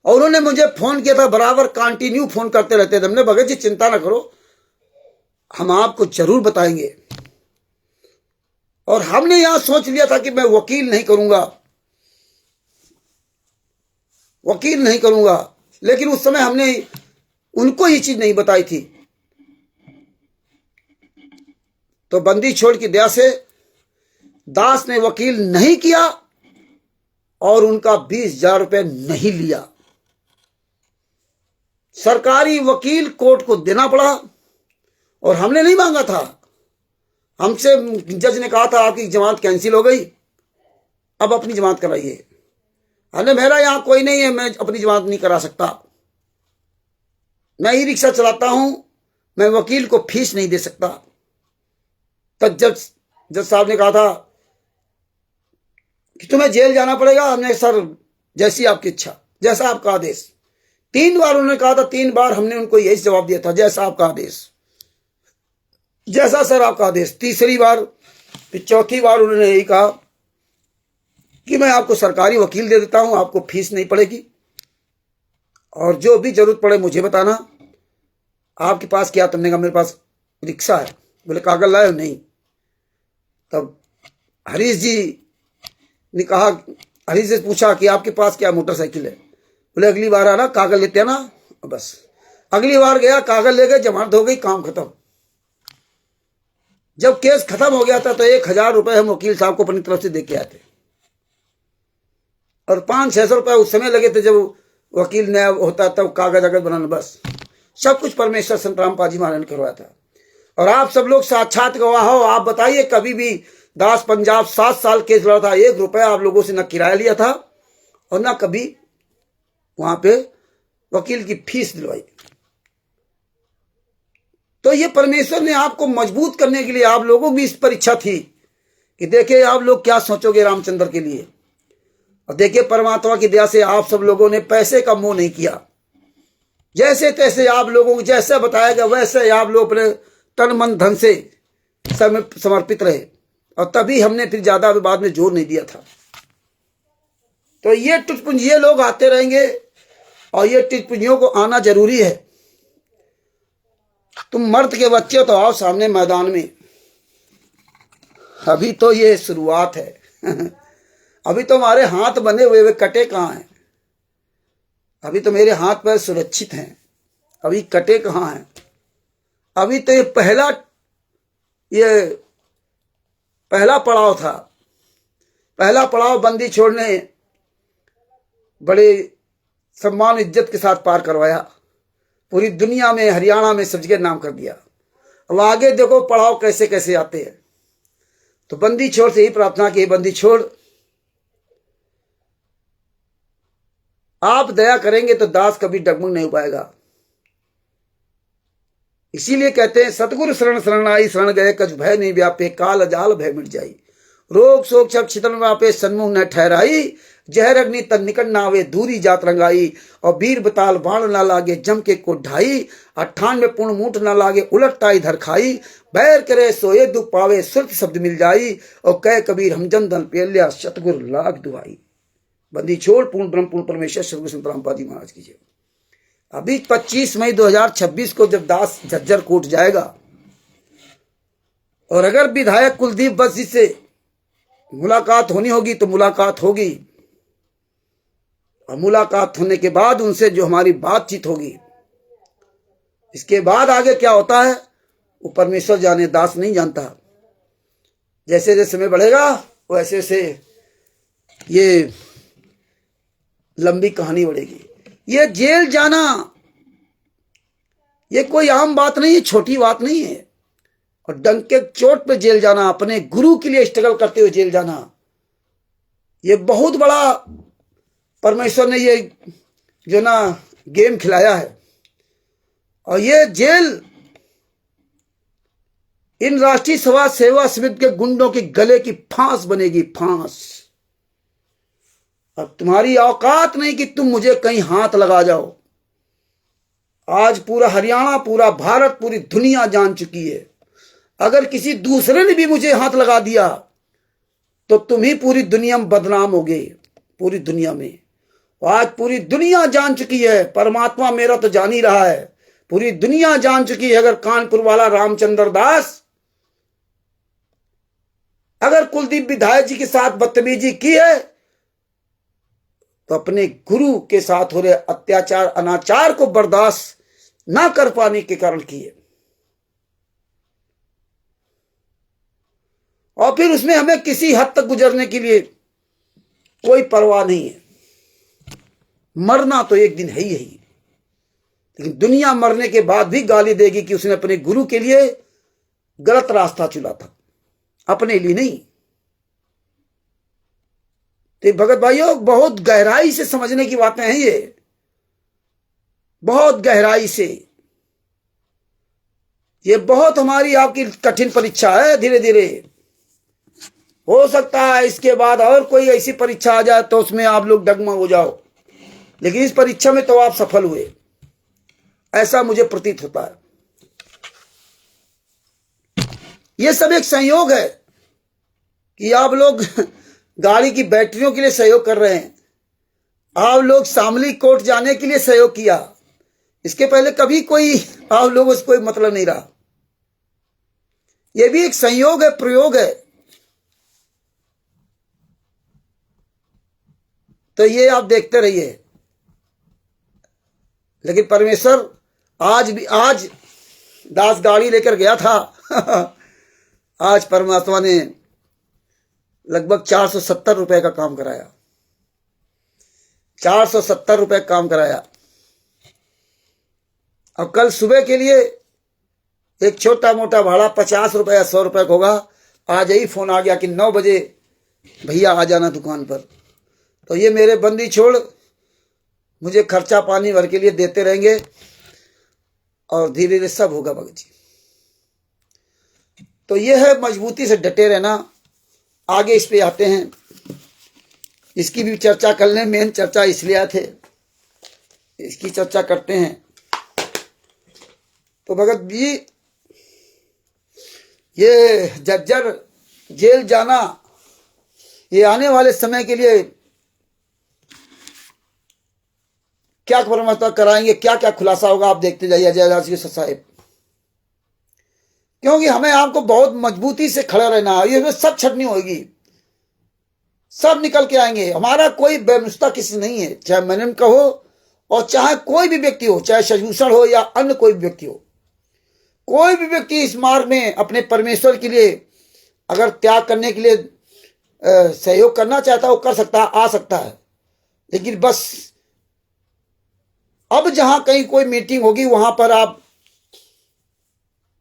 और उन्होंने मुझे फोन किया था, बराबर कंटिन्यू फोन करते रहते थे। हमने भगत जी चिंता ना करो, हम आपको जरूर बताएंगे। और हमने यहां सोच लिया था कि मैं वकील नहीं करूंगा, लेकिन उस समय हमने उनको ये चीज नहीं बताई थी। तो बंदी छोड़ की दया से दास ने वकील नहीं किया और उनका 20,000 रुपए नहीं लिया। सरकारी वकील कोर्ट को देना पड़ा और हमने नहीं मांगा था। हमसे जज ने कहा था आपकी जमानत कैंसिल हो गई, अब अपनी जमानत कराइए। हमने मेरा यहां कोई नहीं है, मैं अपनी जमानत नहीं करा सकता, मैं ही रिक्शा चलाता हूं, मैं वकील को फीस नहीं दे सकता। तब जज साहब ने कहा था कि तुम्हें जेल जाना पड़ेगा। हमने सर जैसी आपकी इच्छा, जैसा आपका आदेश। 3 बार उन्होंने कहा था, 3 बार हमने उनको यही जवाब दिया था, जैसा आपका आदेश, जैसा सर आपका आदेश। तीसरी बार फिर चौथी बार उन्होंने यही कहा कि मैं आपको सरकारी वकील दे देता हूं, आपको फीस नहीं पड़ेगी, और जो भी जरूरत पड़े मुझे बताना। आपके पास क्या? तुमने कहा मेरे पास रिक्शा है। बोले कागज लाए? नहीं। तब हरीश जी ने कहा, हरीश से पूछा कि आपके पास क्या मोटरसाइकिल है? बोले अगली बार आना, कागज लेते आना। बस अगली बार गया, कागज ले गए, जमानत हो गई, काम खत्म। जब केस खत्म हो गया था तो 1,000 रुपए हम वकील साहब को अपनी तरफ से दे के आए थे, और 500-600 रुपए उस समय लगे थे जब वकील नया होता तब कागज अगज बनाना। बस सब कुछ परमेश्वर संतराम पाजी महाराज ने करवाया था। और आप सब लोग साक्षात गवाह हो। आप बताइए, कभी भी दास पंजाब 7 साल केस लड़ा था, 1 रुपया आप लोगों से न किराया लिया था और ना कभी वहां पे वकील की फीस दिलवाई। तो ये परमेश्वर ने आपको मजबूत करने के लिए, आप लोगों की इस परीक्षा थी कि देखिए आप लोग क्या सोचोगे रामचंद्र के लिए। और देखिए परमात्मा की दया से आप सब लोगों ने पैसे का मोह नहीं किया। जैसे तैसे आप लोगों को जैसे बताया गया वैसे आप लोग अपने तन मन धन से समर्पित रहे, और तभी हमने फिर ज्यादा बाद में जोर नहीं दिया था। तो ये टुटपुंजिये लोग आते रहेंगे और ये टुटपुंजियों को आना जरूरी है। तुम मर्द के बच्चे हो तो आओ सामने मैदान में। अभी तो ये शुरुआत है। अभी तो हमारे हाथ बने हुए वे कटे कहाँ हैं? अभी तो मेरे हाथ पैर सुरक्षित हैं, अभी कटे कहाँ हैं? अभी तो ये पहला पड़ाव था। पहला पड़ाव बंदी छोड़ने बड़े सम्मान इज्जत के साथ पार करवाया, पूरी दुनिया में, हरियाणा में सब जगह नाम कर दिया। अब आगे देखो पड़ाव कैसे कैसे आते हैं। तो बंदी छोड़ से ही प्रार्थना की, बंदी छोड़ आप दया करेंगे तो दास कभी डगमग नहीं हो पाएगा। इसीलिए कहते हैं सतगुरु शरण शरण आई, शरण गए कछ भय नहीं व्यापे, काल अजाल भय मिट जाई, रोग शोक सब छितन व्यापे, सन्मुख न ठहराई, जहर अग्नि तन निकट ना आवे, दूरी जात रंगाई, और वीर बताल बाण ना लागे, जम के को ढाई, 98 पूर्ण मूठ ना लागे, उलटताई धर खाई, बैर करे सोए दुख पावे, सुरत शब्द मिल जाई, और कह कबीर हमजन दल पेलिया, सतगुरु लाग दुआई। बंदी छोड़ पूर्ण ब्रह्म पूर्ण परमेश्वर सतगुरु संत रामपाल जी महाराज की जय। अभी 25 मई 2026 को जब दास झज्जर कोर्ट जाएगा, और अगर विधायक कुलदीप बस जी से मुलाकात होनी होगी तो मुलाकात होगी, और मुलाकात होने के बाद उनसे जो हमारी बातचीत होगी, इसके बाद आगे क्या होता है वो परमेश्वर जाने, दास नहीं जानता। जैसे जैसे समय बढ़ेगा वैसे वैसे ये लंबी कहानी बढ़ेगी। ये जेल जाना ये कोई आम बात नहीं है, छोटी बात नहीं है। और डंके चोट पे जेल जाना, अपने गुरु के लिए स्ट्रगल करते हुए जेल जाना, ये बहुत बड़ा परमेश्वर ने ये जो ना गेम खिलाया है। और ये जेल इन राष्ट्रीय समाज सेवा समिति के गुंडों के गले की फांस बनेगी, फांस। अब तुम्हारी औकात नहीं कि तुम मुझे कहीं हाथ लगा जाओ। आज पूरा हरियाणा, पूरा भारत, पूरी दुनिया जान चुकी है, अगर किसी दूसरे ने भी मुझे हाथ लगा दिया तो तुम ही पूरी दुनिया में बदनाम होगे, पूरी दुनिया में। आज पूरी दुनिया जान चुकी है, परमात्मा मेरा तो जान ही रहा है, पूरी दुनिया जान चुकी है। अगर कानपुर वाला रामचंद्र दास अगर कुलदीप विधायक जी के साथ बदतमीजी की है तो अपने गुरु के साथ हो रहे अत्याचार, अनाचार को बर्दाश्त ना कर पाने के कारण किए। और फिर उसमें हमें किसी हद तक गुजरने के लिए कोई परवाह नहीं है। मरना तो एक दिन है ही, लेकिन दुनिया मरने के बाद भी गाली देगी कि उसने अपने गुरु के लिए गलत रास्ता चुना था, अपने लिए नहीं। तो भगत भाइयों, बहुत गहराई से समझने की बातें हैं ये, बहुत गहराई से। ये बहुत हमारी आपकी कठिन परीक्षा है। धीरे धीरे हो सकता है इसके बाद और कोई ऐसी परीक्षा आ जाए तो उसमें आप लोग डगमग हो जाओ, लेकिन इस परीक्षा में तो आप सफल हुए, ऐसा मुझे प्रतीत होता है। यह सब एक संयोग है कि आप लोग गाड़ी की बैटरियों के लिए सहयोग कर रहे हैं, आप लोग शामली कोर्ट जाने के लिए सहयोग किया। इसके पहले कभी कोई आप लोगों से कोई मतलब नहीं रहा। यह भी एक संयोग है, प्रयोग है। तो ये आप देखते रहिए। लेकिन परमेश्वर आज दास गाड़ी लेकर गया था आज परमात्मा ने लगभग 470 रुपए का काम कराया, 470 रुपए काम कराया। अब कल सुबह के लिए एक छोटा मोटा भाड़ा 50 रुपए या 100 रुपए का होगा। आज यही फोन आ गया कि 9 बजे भैया आ जाना दुकान पर। तो ये मेरे बंदी छोड़ मुझे खर्चा पानी भर के लिए देते रहेंगे और धीरे धीरे सब होगा भगत जी। तो ये है मजबूती से डटे रहना। आगे इस पे आते हैं, इसकी भी चर्चा कर लें। मेन चर्चा इसलिए आए थे, इसकी चर्चा करते हैं। तो भगत जी, ये जज्जर जेल जाना, ये आने वाले समय के लिए क्या परमात्मा कराएंगे, क्या क्या खुलासा होगा, आप देखते जाइए अजय साहब। क्योंकि हमें आपको बहुत मजबूती से खड़ा रहना है। ये सब छटनी होगी, सब निकल के आएंगे। हमारा कोई बेनुस्ता किसी नहीं है, चाहे मनन का हो और चाहे कोई भी व्यक्ति हो, चाहे शशभूषण हो या अन्य कोई भी व्यक्ति हो। कोई भी व्यक्ति इस मार्ग में अपने परमेश्वर के लिए अगर त्याग करने के लिए सहयोग करना चाहता है, वो कर सकता है, आ सकता है। लेकिन बस अब जहां कहीं कोई मीटिंग होगी वहां पर आप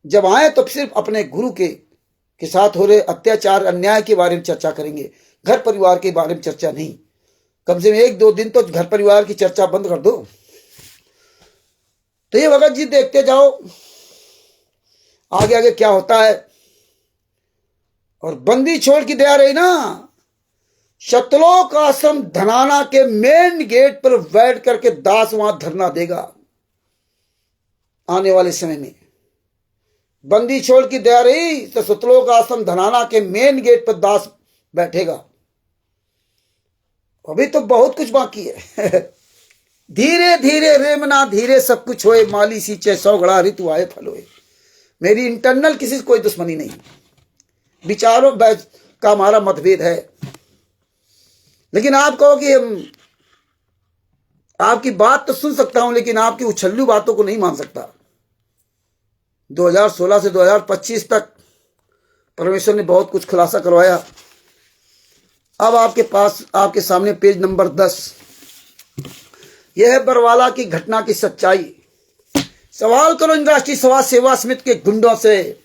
जब आए तो सिर्फ अपने गुरु के साथ हो रहे अत्याचार, अन्याय के बारे में चर्चा करेंगे, घर परिवार के बारे में चर्चा नहीं। कम से कम 1-2 दिन तो घर परिवार की चर्चा बंद कर दो। तो ये भगत जी देखते जाओ आगे आगे क्या होता है। और बंदी छोड़ की दया रही ना, शतलोक आश्रम धनाना के मेन गेट पर बैठ करके दास वहां धरना देगा आने वाले समय में। बंदी छोड़ की दया रही तो शतलोक आश्रम धनाना के मेन गेट पर दास बैठेगा। अभी तो बहुत कुछ बाकी है धीरे धीरे रेमना धीरे सब कुछ होए, माली सींचे 100 घड़ा ऋतु आए फल होए। मेरी इंटरनल किसी से कोई दुश्मनी नहीं, विचारों का हमारा मतभेद है। लेकिन आप कहो कि हम आपकी बात तो सुन सकता हूं, लेकिन आपकी उछल्लू बातों को नहीं मान सकता। 2016 से 2025 तक परमेश्वर ने बहुत कुछ खुलासा करवाया। अब आपके सामने पेज नंबर 10। यह है बरवाला की घटना की सच्चाई। सवाल करो इन राष्ट्रीय समाज सेवा समिति के गुंडों से,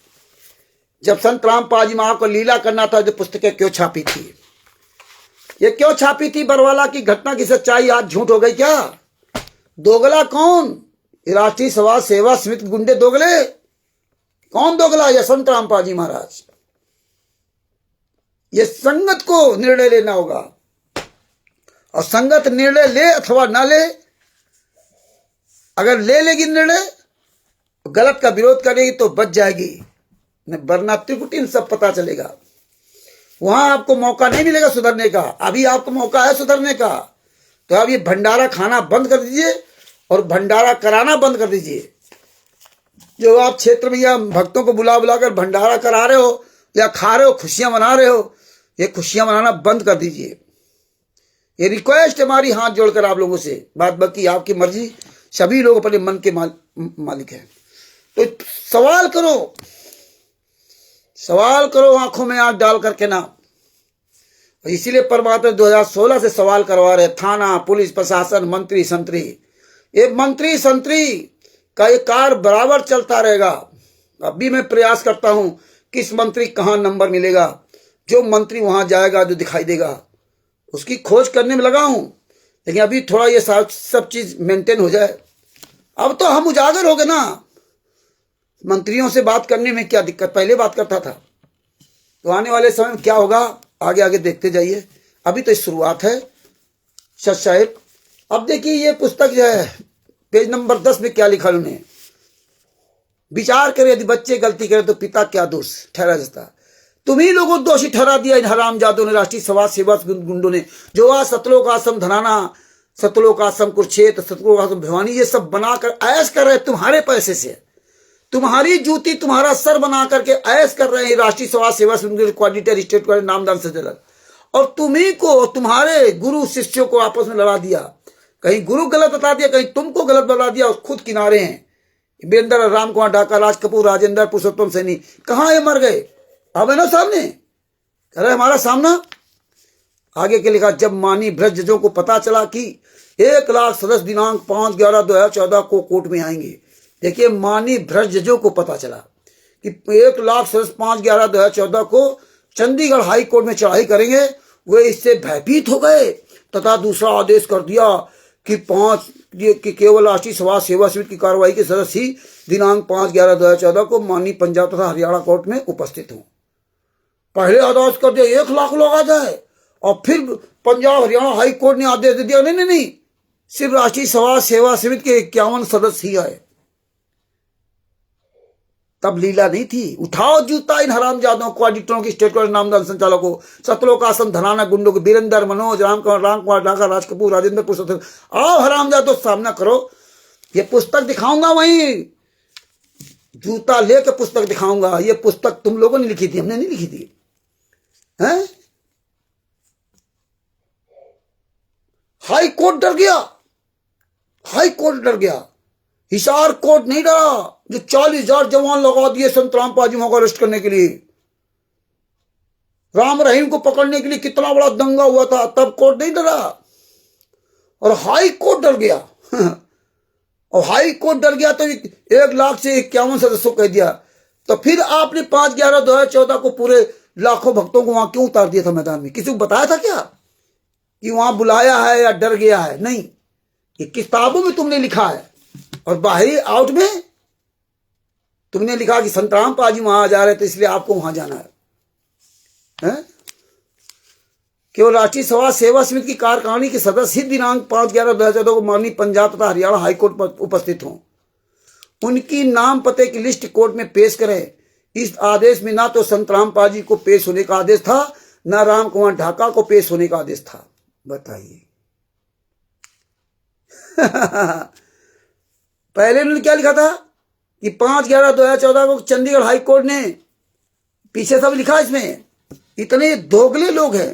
जब संत रामपाल जी महाराज को लीला करना था, जो पुस्तकें क्यों छापी थी? ये क्यों छापी थी? बरवाला की घटना की सच्चाई आज झूठ हो गई क्या? दोगला कौन? ये राष्ट्रीय समाज सेवा समिति गुंडे दोगले? कौन दोगला? ये संत रामपाल जी महाराज। ये संगत को निर्णय लेना होगा, और संगत निर्णय ले अथवा ना ले, अगर ले लेगी निर्णय, गलत का विरोध करेगी तो बच जाएगी, वरना त्रिकुटी सब पता चलेगा। वहां आपको मौका नहीं मिलेगा सुधरने का। अभी आपको मौका है सुधरने का, तो अब ये भंडारा खाना बंद कर दीजिए और भंडारा कराना बंद कर दीजिए। जो आप क्षेत्र में या भक्तों को बुला बुलाकर भंडारा करा रहे हो या खा रहे हो, खुशियां मना रहे हो, ये खुशियां मनाना बंद कर दीजिए। ये रिक्वेस्ट हमारी हाथ जोड़कर आप लोगों से। बात बाकी आपकी मर्जी, सभी लोग अपने मन के मालिक हैं। तो सवाल करो आंखों में आंख डाल करके ना। इसीलिए परमात्मा 2016 से सवाल करवा रहे, थाना, पुलिस प्रशासन, मंत्री संतरी। ये मंत्री संतरी का ये कार्य बराबर चलता रहेगा। अभी मैं प्रयास करता हूं किस मंत्री कहां नंबर मिलेगा, जो मंत्री वहां जाएगा, जो दिखाई देगा, उसकी खोज करने में लगा हूं। लेकिन अभी थोड़ा ये सब चीज मेंटेन हो जाए। अब तो हम उजागर हो गए ना। मंत्रियों से बात करने में क्या दिक्कत, पहले बात करता था। तो आने वाले समय में क्या होगा, आगे आगे देखते जाइए। अभी तो शुरुआत है सच साहिब। अब देखिए ये पुस्तक जो है पेज नंबर 10 में क्या लिखा उन्होंने। विचार करें, यदि बच्चे गलती करें तो पिता क्या दोष ठहरा जाता। तुम्ही लोगों को दोषी ठहरा दिया इन हरामजादों ने, राष्ट्रीय समाज सेवा गुंडों ने, जो आज सतलोक आश्रम धनाना, सतलोक आश्रम कुरुक्षेत्र, सतलोक आश्रम भिवानी, ये सब बनाकर ऐश कर रहे हैं तुम्हारे पैसे से। तुम्हारी जूती, तुम्हारा सर बना करके ऐश कर रहे हैं राष्ट्रीय समाज सेवा क्वालिटर स्टेट को नामदान से जलक। और तुम्ही को, तुम्हारे गुरु शिष्यों को आपस में लड़ा दिया। कहीं गुरु गलत बता दिया, कहीं तुमको गलत बता दिया, और खुद किनारे हैं। वीरेंद्र, राम कुमार ढाका, राज कपूर, राजेंद्र, पुरुषोत्तम सैनी, कहां ये मर गए? अब है ना सामने, कह रहे हमारा सामना। आगे के लिखा, जब मानी भ्रष्ट जजों को पता चला कि 1 लाख सदस्य दिनांक 5/11/2014 को कोर्ट में आएंगे। देखिए, मानी भ्रष्ट जजों को पता चला कि 1 लाख सदस्य 5/11/2014 को चंडीगढ़ हाई कोर्ट में चढ़ाई करेंगे। वे इससे भयभीत हो गए तथा दूसरा आदेश कर दिया कि केवल राष्ट्रीय समाज सेवा समिति की कार्रवाई के सदस्य ही दिनांक 5/11/2014 को माननीय पंजाब तथा हरियाणा कोर्ट में उपस्थित हों। पहले आदेश कर दिया 1 लाख लोग आ जाए, और फिर पंजाब हरियाणा हाई कोर्ट ने आदेश दे दिया नहीं, सिर्फ राष्ट्रीय समाज सेवा समिति के 51 सदस्य ही आए। तब लीला नहीं थी। उठाओ जूता इन हरामजादों को, ऑडिटरों की, स्टेट कोर्ट नामदान संचालकों, सतलोक आश्रम धनाना गुंडों को, वीरेंद्र, मनोज, राम कुमार ढाका, राज कपूर, राजेंद्र, पुरुषोत्तम। आओ हरामजादों, सामना करो। ये पुस्तक दिखाऊंगा, वहीं जूता लेकर पुस्तक दिखाऊंगा। ये पुस्तक तुम लोगों ने लिखी थी, हमने नहीं लिखी थी। हैं? हाई कोर्ट डर गया, हाई कोर्ट डर गया, हिसार कोर्ट नहीं डरा, जो 40,000 जवान लगा दिए संत रामपाल जी को अरेस्ट करने के लिए। राम रहीम को पकड़ने के लिए कितना बड़ा दंगा हुआ था, तब कोर्ट नहीं डरा, और हाई कोर्ट डर गया। और हाई कोर्ट डर गया तो 1 लाख से 51 सदस्यों कह दिया। तो फिर आपने 5/11/2014 को पूरे लाखों भक्तों को वहां क्यों उतार दिया था मैदान में? किसी को बताया था क्या कि वहां बुलाया है या डर गया है? नहीं, ये किताबों में तुमने लिखा है, और बाहरी आउट में तुमने लिखा कि संत रामपाल जी वहां जा रहे थे, इसलिए आपको वहां जाना है। केवल राष्ट्रीय समाज सेवा समिति की कार्यकारिणी के सदस्य ही दिनांक 5/11/2014 को माननीय पंजाब तथा हरियाणा हाईकोर्ट पर उपस्थित हों। उनकी नाम पते की लिस्ट कोर्ट में पेश करें। इस आदेश में ना तो संत रामपाल जी को पेश होने का आदेश था, ना राम कुमार ढाका को पेश होने का आदेश था। बताइए। पहले उन्होंने क्या लिखा था कि 5/11/2014 को चंडीगढ़ हाई कोर्ट ने, पीछे सब लिखा इसमें। इतने दोगले लोग हैं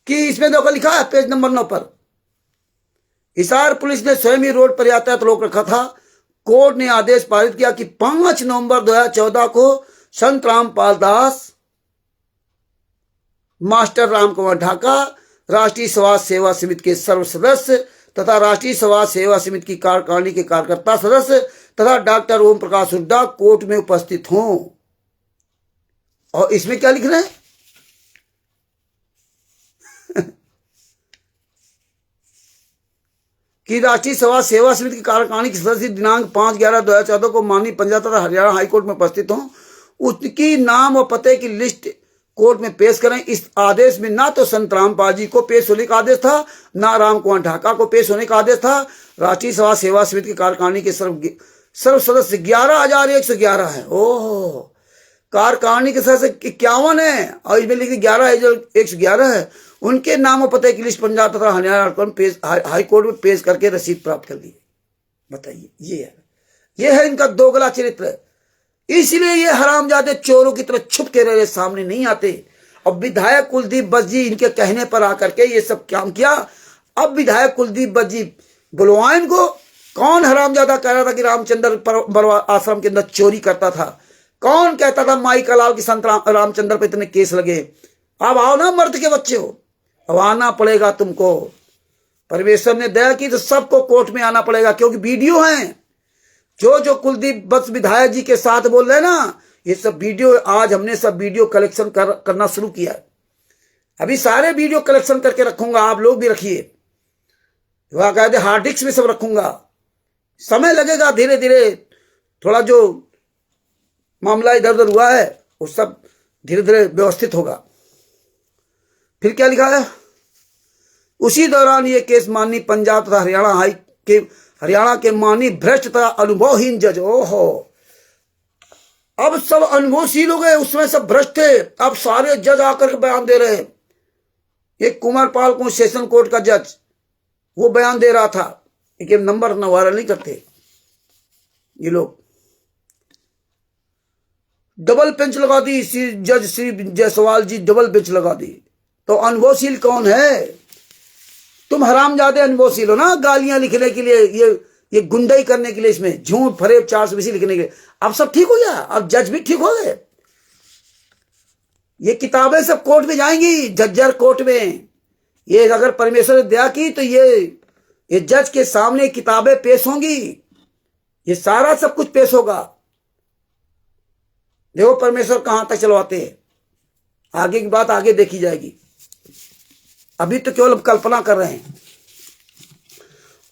कि इसमें देखो लिखा है पेज नंबर 9 पर, हिसार पुलिस ने स्वयं ही रोड पर यातायात रोक रखा था। कोर्ट ने आदेश पारित किया कि 5 नवंबर 2014 को संत रामपाल दास मास्टर राम कुमार ढाका राष्ट्रीय समाज सेवा समिति के सर्व सदस्य तथा राष्ट्रीय समाज सेवा समिति की कार्यकारिणी के कार्यकर्ता सदस्य तथा डॉक्टर ओम प्रकाश हुड्डा कोर्ट में उपस्थित हों। और इसमें क्या लिख रहे हैं कि राष्ट्रीय समाज सेवा समिति की कार्यकारिणी के सदस्य दिनांक 5/11/2014 को माननीय पंजाब तथा हरियाणा हाईकोर्ट में उपस्थित हों, उसकी नाम और पते की लिस्ट कोर्ट में पेश करें। इस आदेश में ना तो संत रामपाल जी को पेश होने का आदेश था, ना राम कुमार ढाका को पेश होने का आदेश था। राष्ट्रीय समाज सेवा समिति की कार्यकारिणी के सर्व सदस्य 11,111 है। ओह, कार्यकारिणी के सदस्य 51 है और इसमें लिखी 11,111 है। उनके नाम और पते की लिस्ट पंजाब तथा हरियाणा हाईकोर्ट में पेश करके रसीद प्राप्त कर ली। बताइए, ये है इनका दोगला चरित्र। इसलिए ये हरामजादे चोरों की तरह छुप के रहे, सामने नहीं आते। अब विधायक कुलदीप बस जी इनके कहने पर आकर के ये सब काम किया। अब विधायक कुलदीप बस जी बुलवाए इनको। कौन हरामजादा कह रहा था कि रामचंद्र बरवा आश्रम के अंदर चोरी करता था? कौन कहता था माई का लाल की संत रामचंद्र पर इतने केस लगे? अब आओ ना मर्द के बच्चे हो, अब आना पड़ेगा तुमको। परमेश्वर ने दया की तो सबको कोर्ट में आना पड़ेगा, क्योंकि वीडियो है जो कुलदीप बस विधायक जी के साथ बोल रहे हैं ना, ये सब वीडियो आज हमने सब वीडियो कलेक्शन करना शुरू किया। अभी सारे वीडियो कलेक्शन करके रखूंगा, आप लोग भी रखिए। वह कहते हार्ड डिस्क में सब रखूंगा। समय लगेगा, धीरे धीरे थोड़ा जो मामला इधर उधर हुआ है वो सब धीरे धीरे व्यवस्थित होगा। फिर क्या लिखा है? उसी दौरान ये केस माननीय पंजाब तथा हरियाणा के माननीय भ्रष्ट तथा अनुभवहीन जज, ओहो, अब सब अनुभवशील हो गए, उसमें सब भ्रष्ट थे। अब सारे जज आकर के बयान दे रहे हैं। एक कुमारपाल को सेशन कोर्ट का जज वो बयान दे रहा था, लेकिन नंबर वायरल नहीं करते ये लोग। डबल बेंच लगा दी जज श्री जायसवाल जी, डबल बेंच लगा दी। तो अनुभवशील कौन है? तुम हरामजादे अनुभवशील हो ना, गालियां लिखने के लिए, ये गुंडाई करने के लिए, इसमें झूठ फरेब 420 लिखने के लिए। अब सब ठीक हो गया, अब जज भी ठीक हो गए। ये किताबें सब कोर्ट में जाएंगी, जज्जर कोर्ट में। ये अगर परमेश्वर ने दया की तो ये जज के सामने किताबें पेश होंगी, ये सारा सब कुछ पेश होगा। देखो परमेश्वर कहां तक चलवाते हैं, आगे की बात आगे देखी जाएगी। अभी तो केवल कल्पना कर रहे हैं।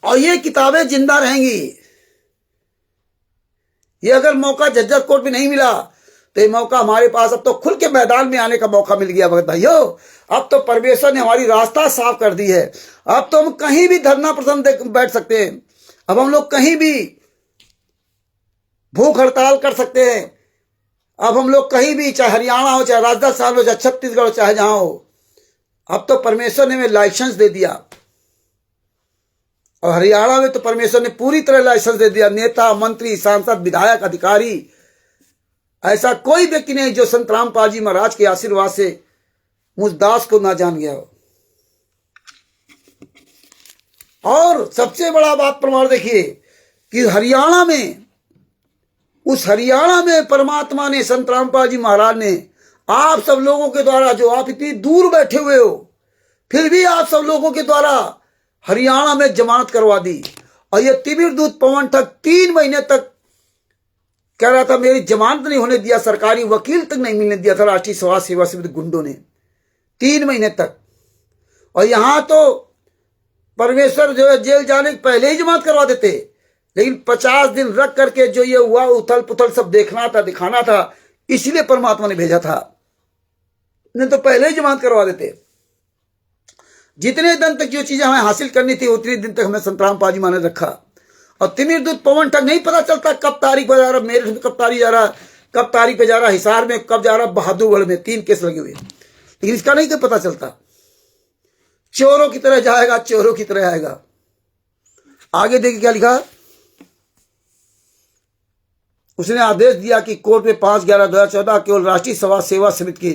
और ये किताबें जिंदा रहेंगी। ये अगर मौका जज्जर कोर्ट में नहीं मिला तो ये मौका हमारे पास, अब तो खुल के मैदान में आने का मौका मिल गया भगत भाइयों। अब तो परमेश्वर ने हमारी रास्ता साफ कर दी है। अब तो हम कहीं भी धरना प्रदर्शन बैठ सकते हैं। अब हम लोग कहीं भी भूख हड़ताल कर सकते हैं। अब हम लोग कहीं भी, चाहे हरियाणा हो, चाहे राजस्थान हो, चाहे छत्तीसगढ़ हो, चाहे जहां हो, अब तो परमेश्वर ने हमें लाइसेंस दे दिया। और हरियाणा में तो परमेश्वर ने पूरी तरह लाइसेंस दे दिया। नेता, मंत्री, सांसद, विधायक, अधिकारी, ऐसा कोई व्यक्ति नहीं जो संत रामपाल जी महाराज के आशीर्वाद से मुझ दास को ना जान गया हो। और सबसे बड़ा बात प्रमाण देखिए कि हरियाणा में, उस हरियाणा में परमात्मा ने, संत रामपाल जी महाराज ने आप सब लोगों के द्वारा, जो आप इतनी दूर बैठे हुए हो, फिर भी आप सब लोगों के द्वारा हरियाणा में जमानत करवा दी। और ये तिमिर दूत पवन ठग 3 महीने तक कह रहा था मेरी जमानत नहीं होने दिया, सरकारी वकील तक नहीं मिलने दिया था राष्ट्रीय समाज सेवा समिति गुंडों ने 3 महीने तक। और यहां तो परमेश्वर जो है जेल जाने के पहले ही जमानत करवा देते, लेकिन 50 दिन रख करके जो ये हुआ उथल पुथल सब देखना था, दिखाना था, इसलिए परमात्मा ने भेजा था। नहीं तो पहले ही जमानत करवा देते। जितने दिन तक जो चीजें हमें हासिल करनी थी उतने दिन तक हमें संत रामपाल जी महाराज ने रखा। और तिमिर दूत पवन ठग नहीं पता चलता कब तारीख पे जा रहा, मेरठ में कब तारीख जा रहा, कब तारीख पे जा रहा, हिसार में कब जा रहा, बहादुरगढ़ में 3 केस लगे हुए, लेकिन इसका नहीं पता चलता। चोरों की तरह जाएगा, चोरों की तरह आएगा। आगे देखिए क्या लिखा। उसने आदेश दिया कि कोर्ट में 5/11/2014 केवल राष्ट्रीय समाज सेवा समिति की,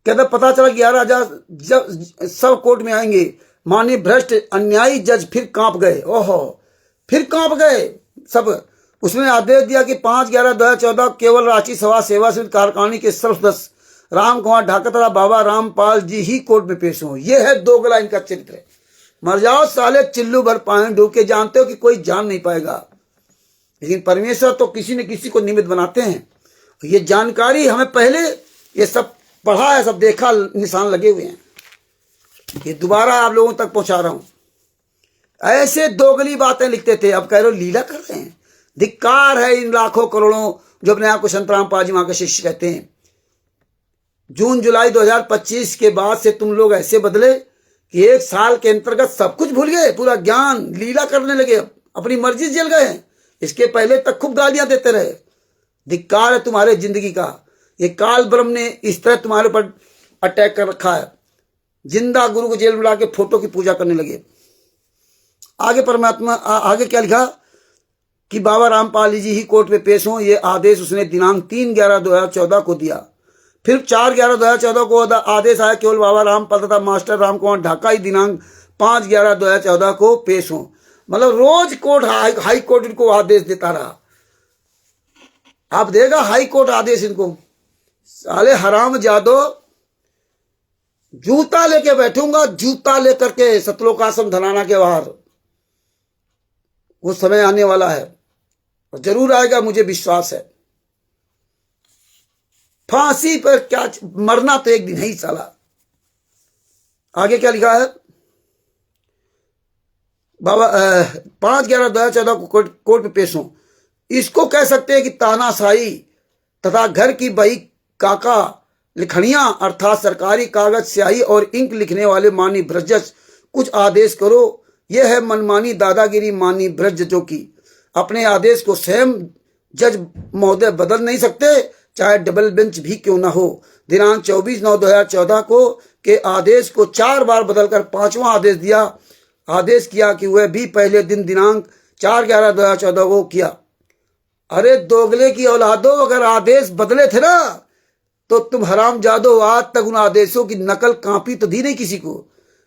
कहता पता चला 11,000 सब कोर्ट में आएंगे। माननीय भ्रष्ट अन्यायी जज फिर कांप गए। ओहो, फिर कांप गए सब। उसने आदेश दिया कि 5/11/2014 केवल राष्ट्रीय समाज सेवा समिति कार्यकारिणी के सर्व सदस्य राम कुमार ढाका तथा बाबा रामपाल जी ही कोर्ट में पेश हों। ये है दोगला इनका चरित्र। मर जाओ साले चिल्लू भर पानी डूब के। जानते हो कि कोई जान नहीं पाएगा, लेकिन परमेश्वर तो किसी न किसी को निमित्त बनाते हैं। ये जानकारी हमें पहले ये सब पढ़ा है, सब देखा, निशान लगे हुए हैं। ये दोबारा आप लोगों तक पहुंचा रहा हूं। ऐसे दोगली बातें लिखते थे, अब कह रहे हो लीला कर रहे हैं। धिक्कार है इन लाखों करोड़ों जो अपने आप को संत रामपाल जी वहां के शिष्य कहते हैं। जून जुलाई 2025 के बाद से तुम लोग ऐसे बदले कि एक साल के अंतर्गत सब कुछ भूल गए, पूरा ज्ञान, लीला करने लगे, अपनी मर्जी जल गए। इसके पहले तक खूब गालियां देते रहे। धिक्कार है तुम्हारे जिंदगी का। ये काल ब्रह्म ने इस तरह तुम्हारे ऊपर अटैक कर रखा है। जिंदा गुरु को जेल में ला के फोटो की पूजा करने लगे। आगे परमात्मा आगे क्या लिखा कि बाबा रामपाल जी ही कोर्ट में पेश हों। ये आदेश उसने दिनांक 3/11/2014 को दिया। फिर 4/11/2014 को आदेश आया केवल बाबा रामपाल तथा मास्टर राम कुमार ढाका ही दिनांक 5/11/2014 को पेश हों। मतलब रोज कोर्ट हाई कोर्ट इनको आदेश देता रहा। आप देगा हाई कोर्ट आदेश इनको। साले हराम जादो, जूता लेके बैठूंगा, जूता लेकर के सतलोकाश्रम धनाना के बाहर। वो समय आने वाला है और जरूर आएगा, मुझे विश्वास है। फांसी पर क्या, मरना तो एक दिन है ही साला। आगे क्या लिखा है, बाबा 5/11/2014 को कोर्ट में पेश हों। इसको कह सकते हैं कि तानाशाही तथा घर की बही काका लिखनियां अर्थात सरकारी कागज स्याही और इंक लिखने वाले मानी ब्रजज कुछ आदेश करो। यह है मनमानी दादागिरी मानी ब्रज जो कि अपने आदेश को स्वयं जज महोदय बदल नहीं सकते, चाहे डबल बेंच भी क्यों ना हो। दिनांक 24/9/2014 को के आदेश को 4 बार बदलकर 5वां आदेश दिया। आदेश किया कि वह भी पहले दिन दिनांक 4/11/2014 को किया। अरे दोगले की औलादो, अगर आदेश बदले थे ना तो तुम हराम जादो आज तक उन आदेशों की नकल कॉपी तो दी नहीं किसी को।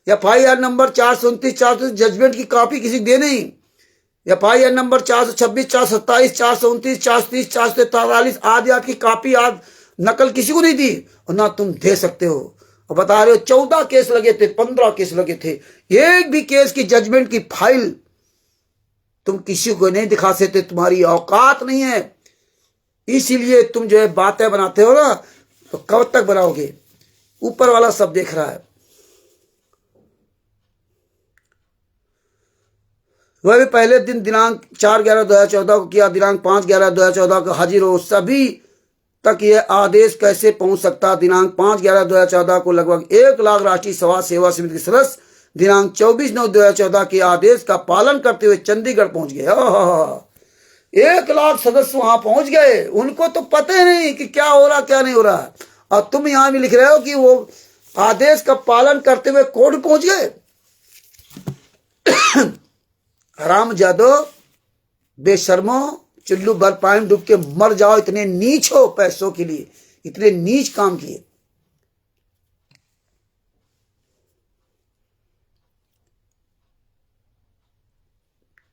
FIR नंबर 429 430 जजमेंट की कॉपी किसी को दे नहीं। FIR नंबर 426 427 429 430 443 आदि की कॉपी आज नकल किसी को नहीं दी और ना तुम दे सकते हो। और बता रहे हो 14 केस लगे थे, 15 केस लगे थे, एक भी केस की जजमेंट की फाइल तुम किसी को नहीं दिखा सकते। तुम्हारी औकात नहीं है, इसीलिए तुम जो है बातें बनाते हो ना, तो कब तक बनाओगे। ऊपर वाला सब देख रहा है। वह भी पहले दिन दिनांक 4/11/2014 को किया। दिनांक 5/11/2014 को हाजिर हो। सभी तक यह आदेश कैसे पहुंच सकता। दिनांक 5/11/2014 को लगभग 1 लाख राष्ट्रीय सभा सेवा समिति के सदस्य दिनांक 24/9/2014 के आदेश का पालन करते हुए चंडीगढ़ पहुंच गए। 1 लाख सदस्य वहां पहुंच गए। उनको तो पता ही नहीं कि क्या हो रहा क्या नहीं हो रहा। और तुम यहां भी लिख रहे हो कि वो आदेश का पालन करते हुए कोर्ट पहुंच गए। हराम जादो, बेशर्मो, चुल्लू भर पानी डूब के मर जाओ। इतने नीच हो पैसों के लिए, इतने नीच काम किए।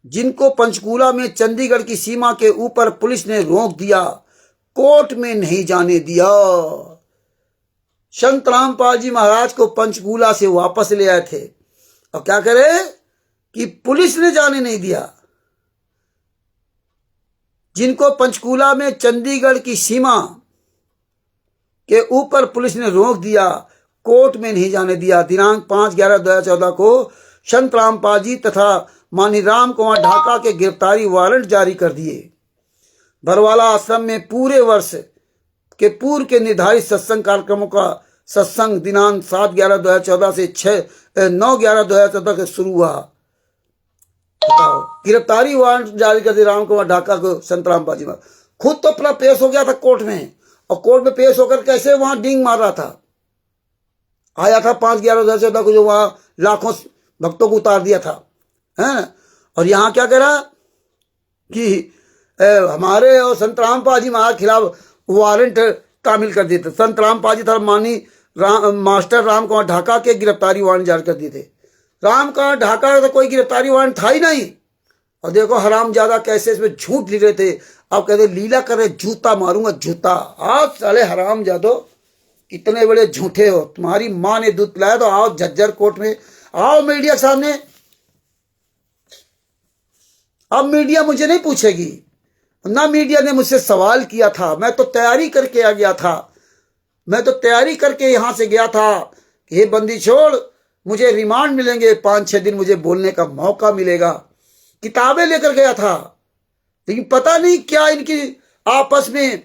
जिनको पंचकूला में चंडीगढ़ की सीमा के ऊपर पुलिस ने रोक दिया, कोर्ट में नहीं जाने दिया। संत रामपाल जी महाराज को पंचकूला से वापस ले आए थे और क्या करे कि पुलिस ने जाने नहीं दिया। जिनको पंचकूला में चंडीगढ़ की सीमा के ऊपर पुलिस ने रोक दिया, कोर्ट में नहीं जाने दिया। दिनांक 5/11/2014 को संत रामपाल जी तथा मानी राम कुमार ढाका के गिरफ्तारी वारंट जारी कर दिए। बरवाला आश्रम में पूरे वर्ष के पूर्व के निर्धारित सत्संग कार्यक्रमों का सत्संग दिनांक 7/11/2014 से 9/11/2014 से शुरू हुआ। बताओ, गिरफ्तारी वारंट जारी कर दिया राम कुमार ढाका को। संत रामपाल जी खुद तो अपना पेश हो गया था कोर्ट में, और कोर्ट में पेश होकर कैसे वहां डींग मार रहा था। आया था 5/11/2014 को, जो वहां लाखों भक्तों को उतार दिया था, है। और यहां क्या कह रहा कि हमारे और संत रामपाल जी महाराज खिलाफ वारंट तामील कर दिए थे। संत रामपाल जी था मानी मास्टर राम कुमार ढाका के गिरफ्तारी वारंट जारी कर दिए थे। राम कुमार ढाका का तो कोई गिरफ्तारी वारंट था ही नहीं। और देखो हराम ज्यादा कैसे इसमें झूठ लिख रहे थे। अब कहते लीला कर रहे, जूता मारूंगा जूता। आप साले हराम जादो इतने बड़े झूठे हो, तुम्हारी माँ ने दूध पिलाया तो आओ झज्जर कोर्ट में, आओ मीडिया के सामने। अब मीडिया मुझे नहीं पूछेगी, ना मीडिया ने मुझसे सवाल किया था। मैं तो तैयारी करके आ गया था, मैं तो तैयारी करके यहां से गया था कि हे बंदी छोड़, मुझे रिमांड मिलेंगे, 5-6 दिन मुझे बोलने का मौका मिलेगा। किताबें लेकर गया था, लेकिन पता नहीं क्या इनकी आपस में,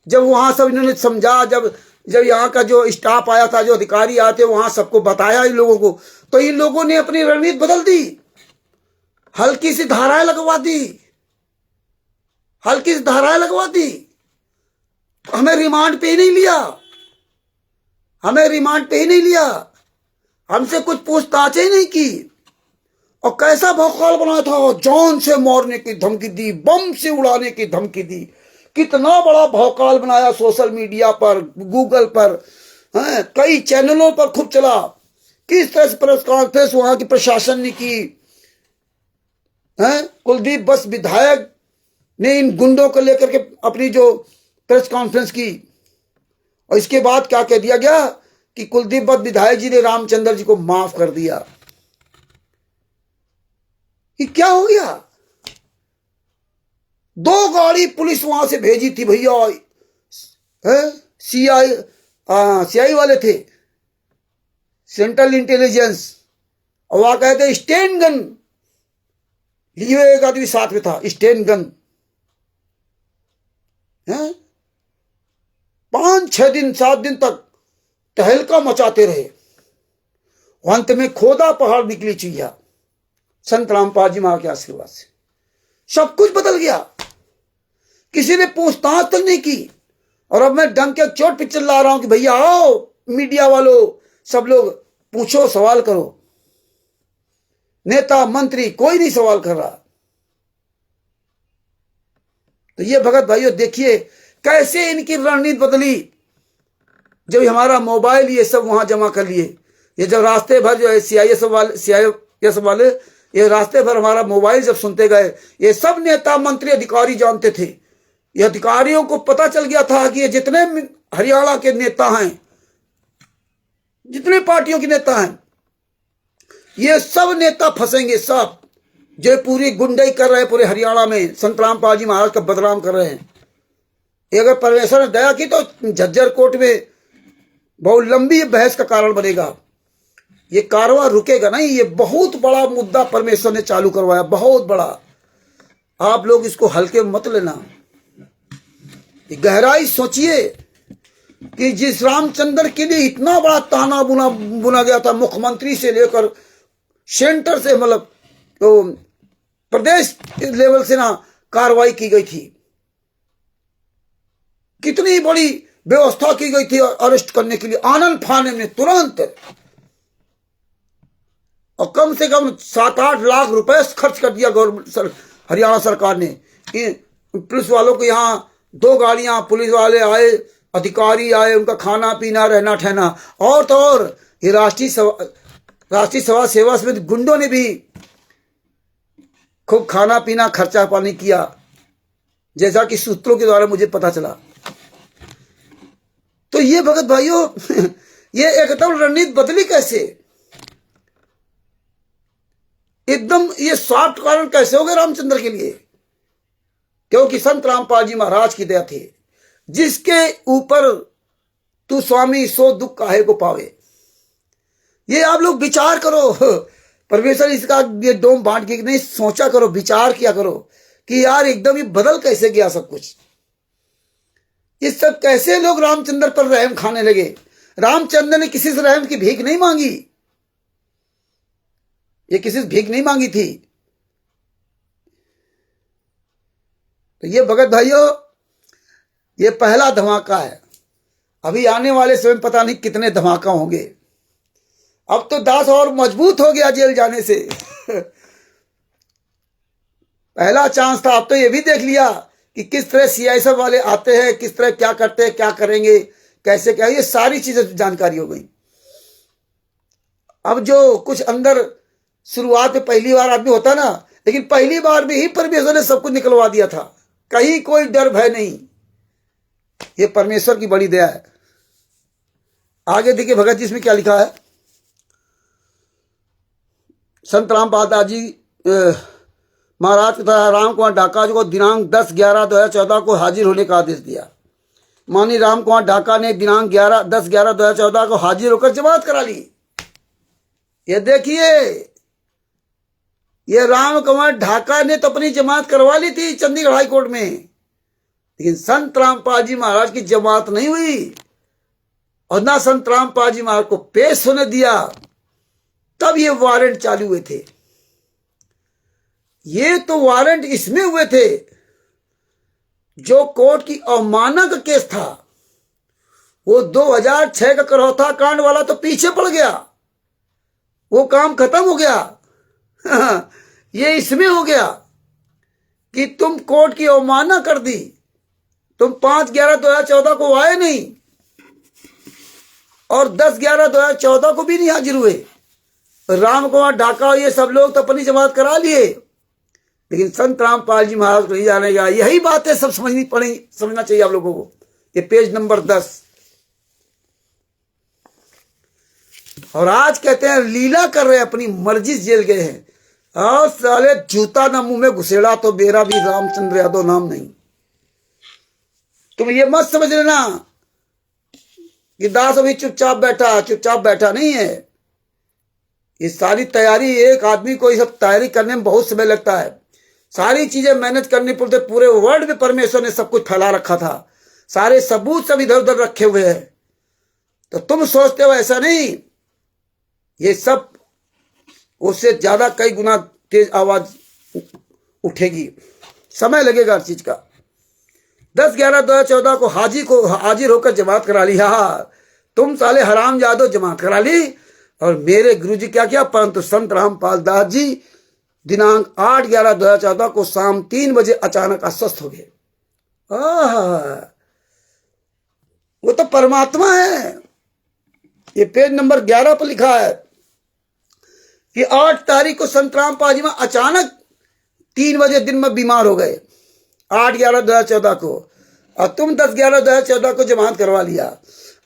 जब वहां सब इन्होंने समझा, जब यहाँ का जो स्टाफ आया था, जो अधिकारी आते, वहां सबको बताया इन लोगों को, तो इन लोगों ने अपनी रणनीति बदल दी, हल्की सी धाराएं लगवा दी, हल्की सी धाराएं लगवा दी। हमें रिमांड पे ही नहीं लिया, हमें रिमांड पे ही नहीं लिया, हमसे कुछ पूछताछ ही नहीं की। और कैसा भौकाल बनाया था, जान से मारने की धमकी दी, बम से उड़ाने की धमकी दी। कितना बड़ा भौकाल बनाया, सोशल मीडिया पर, गूगल पर, कई चैनलों पर खूब चला। किस तरह से प्रेस कॉन्फ्रेंस वहां की प्रशासन ने की, कुलदीप बस विधायक ने इन गुंडों को लेकर के अपनी जो प्रेस कॉन्फ्रेंस की, और इसके बाद क्या कह दिया गया कि कुलदीप बस विधायक जी ने रामचंद्र जी को माफ कर दिया। ये क्या हो गया? 2 गाड़ी पुलिस वहां से भेजी थी भैया, सीआई वाले थे, सेंट्रल इंटेलिजेंस, और वहां कहते स्टेन गन लिए, एक आदमी साथ में था, स्टेन गन। 5-6 दिन 7 दिन तक तहलका मचाते रहे। अंत में खोदा पहाड़ निकली चुईया, संत रामपाल जी महाराज के आशीर्वाद से सब कुछ बदल गया। किसी ने पूछताछ तक नहीं की। और अब मैं डंक के चोट पे चिल्ला रहा हूं कि भैया आओ मीडिया वालों, सब लोग पूछो, सवाल करो। नेता मंत्री कोई नहीं सवाल कर रहा। तो ये भगत भाइयों देखिए कैसे इनकी रणनीति बदली। जब हमारा मोबाइल ये सब वहां जमा कर लिए, ये जब रास्ते भर जो है सीआईएस वाले ये रास्ते भर हमारा मोबाइल जब सुनते गए, ये सब नेता मंत्री अधिकारी जानते थे। ये अधिकारियों को पता चल गया था कि ये जितने हरियाणा के नेता हैं, जितने पार्टियों के नेता हैं, ये सब नेता फंसेंगे, सब जो पूरी गुंडाई कर रहे हैं पूरे हरियाणा में, संत रामपाल जी महाराज का बदनाम कर रहे हैं। ये अगर परमेश्वर ने दया की तो झज्जर कोर्ट में बहुत लंबी बहस का कारण बनेगा। ये कारवां रुकेगा नहीं। ये बहुत बड़ा मुद्दा परमेश्वर ने चालू करवाया, बहुत बड़ा। आप लोग इसको हल्के में मत लेना। गहराई सोचिए कि जिस रामचंद्र के लिए इतना बड़ा ताना बुना गया था, मुख्यमंत्री से लेकर सेंटर से, मतलब तो प्रदेश लेवल से ना कार्रवाई की गई थी, कितनी बड़ी व्यवस्था की गई थी अरेस्ट करने के लिए, आनंद फाने में तुरंत। और कम से कम 7-8 लाख रुपए खर्च कर दिया गवर्नमेंट हरियाणा सरकार ने। पुलिस वालों को यहाँ 2 गाड़ियां, पुलिस वाले आए, अधिकारी आए, उनका खाना पीना रहना ठहना। और तो और ये राष्ट्रीय सभा सेवा समिति गुंडों ने भी खूब खाना पीना खर्चा पानी किया, जैसा कि सूत्रों के द्वारा मुझे पता चला। तो ये भगत भाइयों ये एकदम रणनीति बदली कैसे, एकदम ये सॉफ्ट कारण कैसे हो गए रामचंद्र के लिए? क्योंकि संत रामपाल जी महाराज की दया थी। जिसके ऊपर तू स्वामी सो दुख काहे को पावे। ये आप लोग विचार करो। परमेश्वर इसका ये डोम बांट के नहीं, सोचा करो, विचार किया करो कि यार एकदम ही बदल कैसे गया सब कुछ। ये सब कैसे लोग रामचंद्र पर रहम खाने लगे। रामचंद्र ने किसी से रहम की भीख नहीं मांगी, ये किसी से भीख नहीं मांगी थी। तो ये भगत भाइयों ये पहला धमाका है। अभी आने वाले समय पता नहीं कितने धमाका होंगे। अब तो दास और मजबूत हो गया जेल जाने से। पहला चांस था, अब तो ये भी देख लिया कि किस तरह सीआईएसएफ वाले आते हैं, किस तरह क्या करते हैं, क्या करेंगे, कैसे क्या, ये सारी चीजें जानकारी हो गई। अब जो कुछ अंदर शुरुआत में पहली बार आदमी होता ना, लेकिन पहली बार में ही परमेश्वर ने सब कुछ निकलवा दिया था, कहीं कोई डर भय नहीं। ये परमेश्वर की बड़ी दया है। आगे देखिए भगत जी इसमें क्या लिखा है। संत रामपाल दास जी महाराज तथा राम कुमार ढाका को दिनांक 10/11/2014 को हाजिर होने का आदेश दिया। माननीय राम कुमार ढाका ने दिनांक 10/11/2014 को हाजिर होकर जमानत करा ली। ये देखिए, ये राम कुमार ढाका ने तो अपनी जमानत करवा ली थी चंडीगढ़ हाई कोर्ट में, लेकिन संत रामपाल जी महाराज की जमानत नहीं हुई और ना संत रामपाल जी महाराज को पेश होने दिया। तब ये वारंट चालू हुए थे। ये तो वारंट इसमें हुए थे जो कोर्ट की अवमानना का केस था। वो 2006 का करौथा कांड वाला तो पीछे पड़ गया, वो काम खत्म हो गया। ये इसमें हो गया कि तुम कोर्ट की अवमानना कर दी, तुम 5/11/2014 को आए नहीं और 10/11/2014 को भी नहीं हाजिर हुए। राम कुमार ढाका ये सब लोग तो अपनी जमानत करा लिए, लेकिन संत रामपाल जी महाराज को नहीं जाने का। यही बातें सब समझना चाहिए आप लोगों को। ये पेज नंबर 10। और आज कहते हैं लीला कर रहे हैं, अपनी मर्जी जेल गए हैं। और साले जूता ना मुंह में घुसेड़ा तो मेरा भी रामचंद्र यादव नाम नहीं। तुम ये मत समझ लेना कि दास अभी चुपचाप बैठा नहीं है। ये सारी तैयारी, एक आदमी को ये सब तैयारी करने में बहुत समय लगता है। सारी चीजें मैनेज करनी पड़ती। पूरे वर्ल्ड में परमेश्वर ने सब कुछ फैला रखा था, सारे सबूत सब इधर उधर रखे हुए हैं। तो तुम सोचते हो ऐसा नहीं, ये सब उससे ज्यादा कई गुना तेज आवाज उठेगी, समय लगेगा हर चीज का। 10/11/2014 को हाजिर होकर जमात करा ली। हाँ, तुम साले हराम जादो जमात करा ली। और मेरे गुरुजी क्या किया, परंतु संत रामपाल दास जी दिनांक 8/11/2014 को शाम 3 बजे अचानक अस्वस्थ हो गए। वो तो परमात्मा है। ये पेज नंबर 11 पर लिखा है कि 8 तारीख को संत रामपाल जी में अचानक 3 बजे दिन में बीमार हो गए, 8/11/2014 को। और तुम 10/11/2014 को जमानत करवा लिया।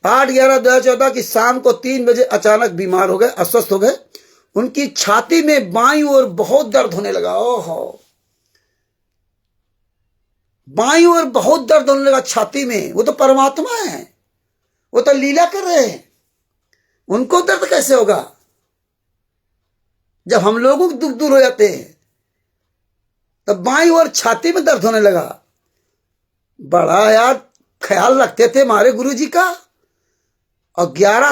8/11/2014 की शाम को 3 बजे अचानक बीमार हो गए, अस्वस्थ हो गए। उनकी छाती में बाईं ओर बहुत दर्द होने लगा। ओहो, बाईं ओर बहुत दर्द होने लगा छाती में। वो तो परमात्मा है, वो तो लीला कर रहे हैं। उनको दर्द कैसे होगा जब हम लोगों को दुख दूर हो जाते हैं? तब बाईं ओर छाती में दर्द होने लगा। बड़ा यार ख्याल रखते थे हमारे गुरुजी का। और 11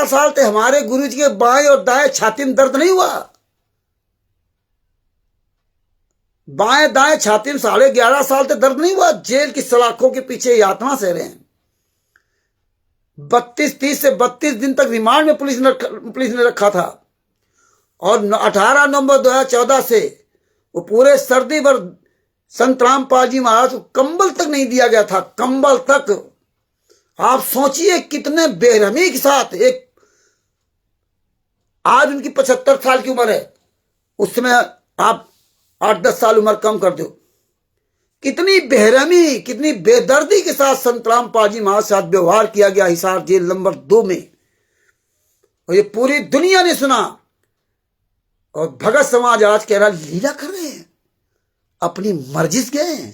साल थे हमारे गुरुजी के बाएं और दाएं छाती में दर्द नहीं हुआ। बाएं दाएं छाती में 11.5 साल तक दर्द नहीं हुआ। जेल की सलाखों के पीछे यातना सह रहे हैं। 30 से 32 दिन तक रिमांड में पुलिस ने रखा था। और 18 नवंबर 2014 से वो पूरे सर्दी भर संत रामपाल जी महाराज को कंबल तक नहीं दिया गया था, कंबल तक। आप सोचिए कितने बेरहमी के साथ एक, आज उनकी 75 साल की उम्र है, उस समय आप 8-10 साल उम्र कम कर दो। कितनी बेरहमी, कितनी बेदर्दी के साथ संत रामपाल जी महाराज साथ व्यवहार किया गया हिसार जेल नंबर 2 में। और ये पूरी दुनिया ने सुना। और भगत समाज आज कह रहा लीला कर रहे हैं, अपनी मर्जी से गए हैं।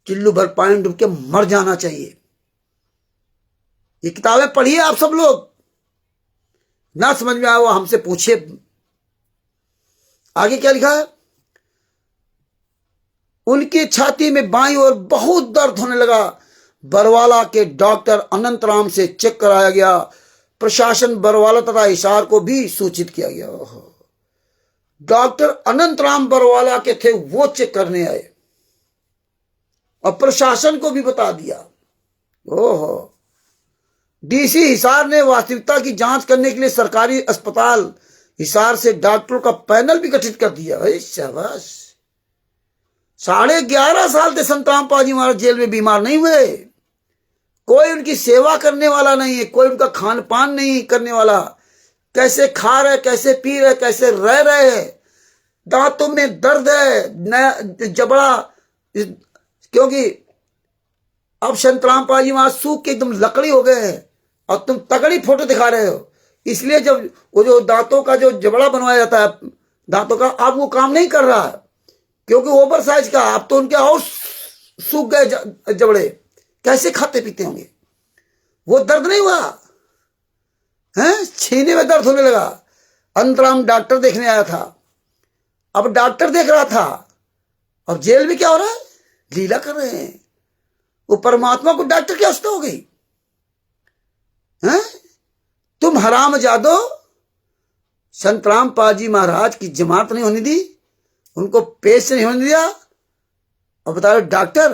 चिल्लू भर पानी डूब के मर जाना चाहिए। ये किताबें पढ़िए आप सब लोग, ना समझ में आया वो हमसे पूछिए। आगे क्या लिखा है, उनकी छाती में बाईं ओर बहुत दर्द होने लगा। बरवाला के डॉक्टर अनंत राम से चेक कराया गया। प्रशासन बरवाला तथा हिसार को भी सूचित किया गया। डॉक्टर अनंत राम बरवाला के थे, वो चेक करने आए और प्रशासन को भी बता दिया। ओहो, डीसी हिसार ने वास्तविकता की जांच करने के लिए सरकारी अस्पताल हिसार से डॉक्टरों का पैनल भी गठित कर दिया। शाबाश। 11.5 साल से संत रामपाल जी महाराज जेल में बीमार नहीं हुए। कोई उनकी सेवा करने वाला नहीं है, कोई उनका खान पान नहीं करने वाला। कैसे खा रहे, कैसे पी रहे, कैसे रह रहे हैं। दांतों में दर्द है, नया जबड़ा, क्योंकि अब संत रामपाल जी महाराज सूख के एकदम लकड़ी हो गए हैं। और तुम तगड़ी फोटो दिखा रहे हो। इसलिए जब वो जो दांतों का जो जबड़ा बनवाया जाता है दांतों का, अब वो काम नहीं कर रहा है क्योंकि ओवर साइज का। अब तो उनके और सूख गए जबड़े, कैसे खाते पीते होंगे। वो दर्द नहीं हुआ है, छीने में दर्द होने लगा। अंतराम डॉक्टर देखने आया था, अब डॉक्टर देख रहा था। अब जेल में क्या हो रहा है, लीला कर रहे हैं। वो परमात्मा को डॉक्टर की अवस्था हो गई हैं। तुम हराम जादो, संत रामपाल जी महाराज की जमानत नहीं होने दी, उनको पेश नहीं होने दिया, और बता रहे डॉक्टर।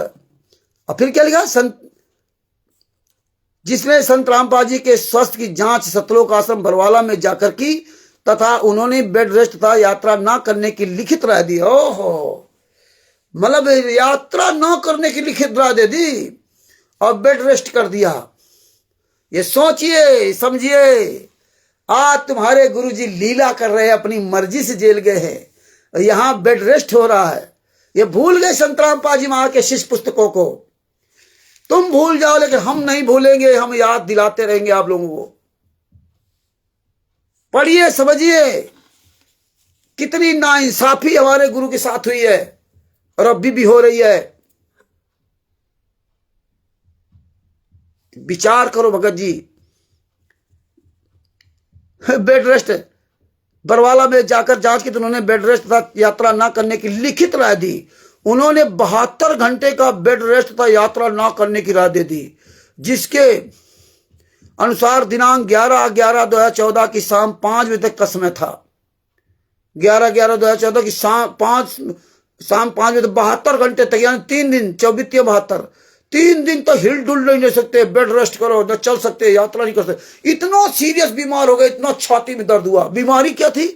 और फिर क्या लिखा, संत जिसने संत रामपाल जी के स्वास्थ्य की जांच सतलोक आश्रम बरवाला में जाकर की तथा उन्होंने बेड रेस्ट तथा यात्रा न करने की लिखित राय दी। ओहो, मतलब यात्रा न करने की लिखित राय दे दी और बेड रेस्ट कर दिया। ये सोचिए समझिए, आज तुम्हारे गुरुजी लीला कर रहे हैं, अपनी मर्जी से जेल गए हैं, यहां बेड रेस्ट हो रहा है। ये भूल गए संत रामपाल जी महाराज के शिष्य पुस्तकों को। तुम भूल जाओ लेकिन हम नहीं भूलेंगे, हम याद दिलाते रहेंगे आप लोगों को। पढ़िए समझिए, कितनी नाइंसाफी हमारे गुरु के साथ हुई है और अभी भी हो रही है। विचार करो भगत जी। बेड रेस्ट बरवाला में जाकर जांच की तो उन्होंने बेड रेस्ट तथा यात्रा न करने की लिखित राय दी। उन्होंने 72 घंटे का बेड रेस्ट तथा यात्रा न करने की राय दे दी, जिसके अनुसार दिनांक 11/11/2014 की शाम 5 बजे तक का समय था। 11/11/2014 की शाम 5 बजे तक 72 घंटे तक, यानी 3 दिन, 24/72 3 दिन तो हिल डुल नहीं ले सकते, बेड रेस्ट करो, न चल सकते, यात्रा नहीं कर सकते। इतना सीरियस बीमार हो गए, इतना छाती में दर्द हुआ। बीमारी क्या थी,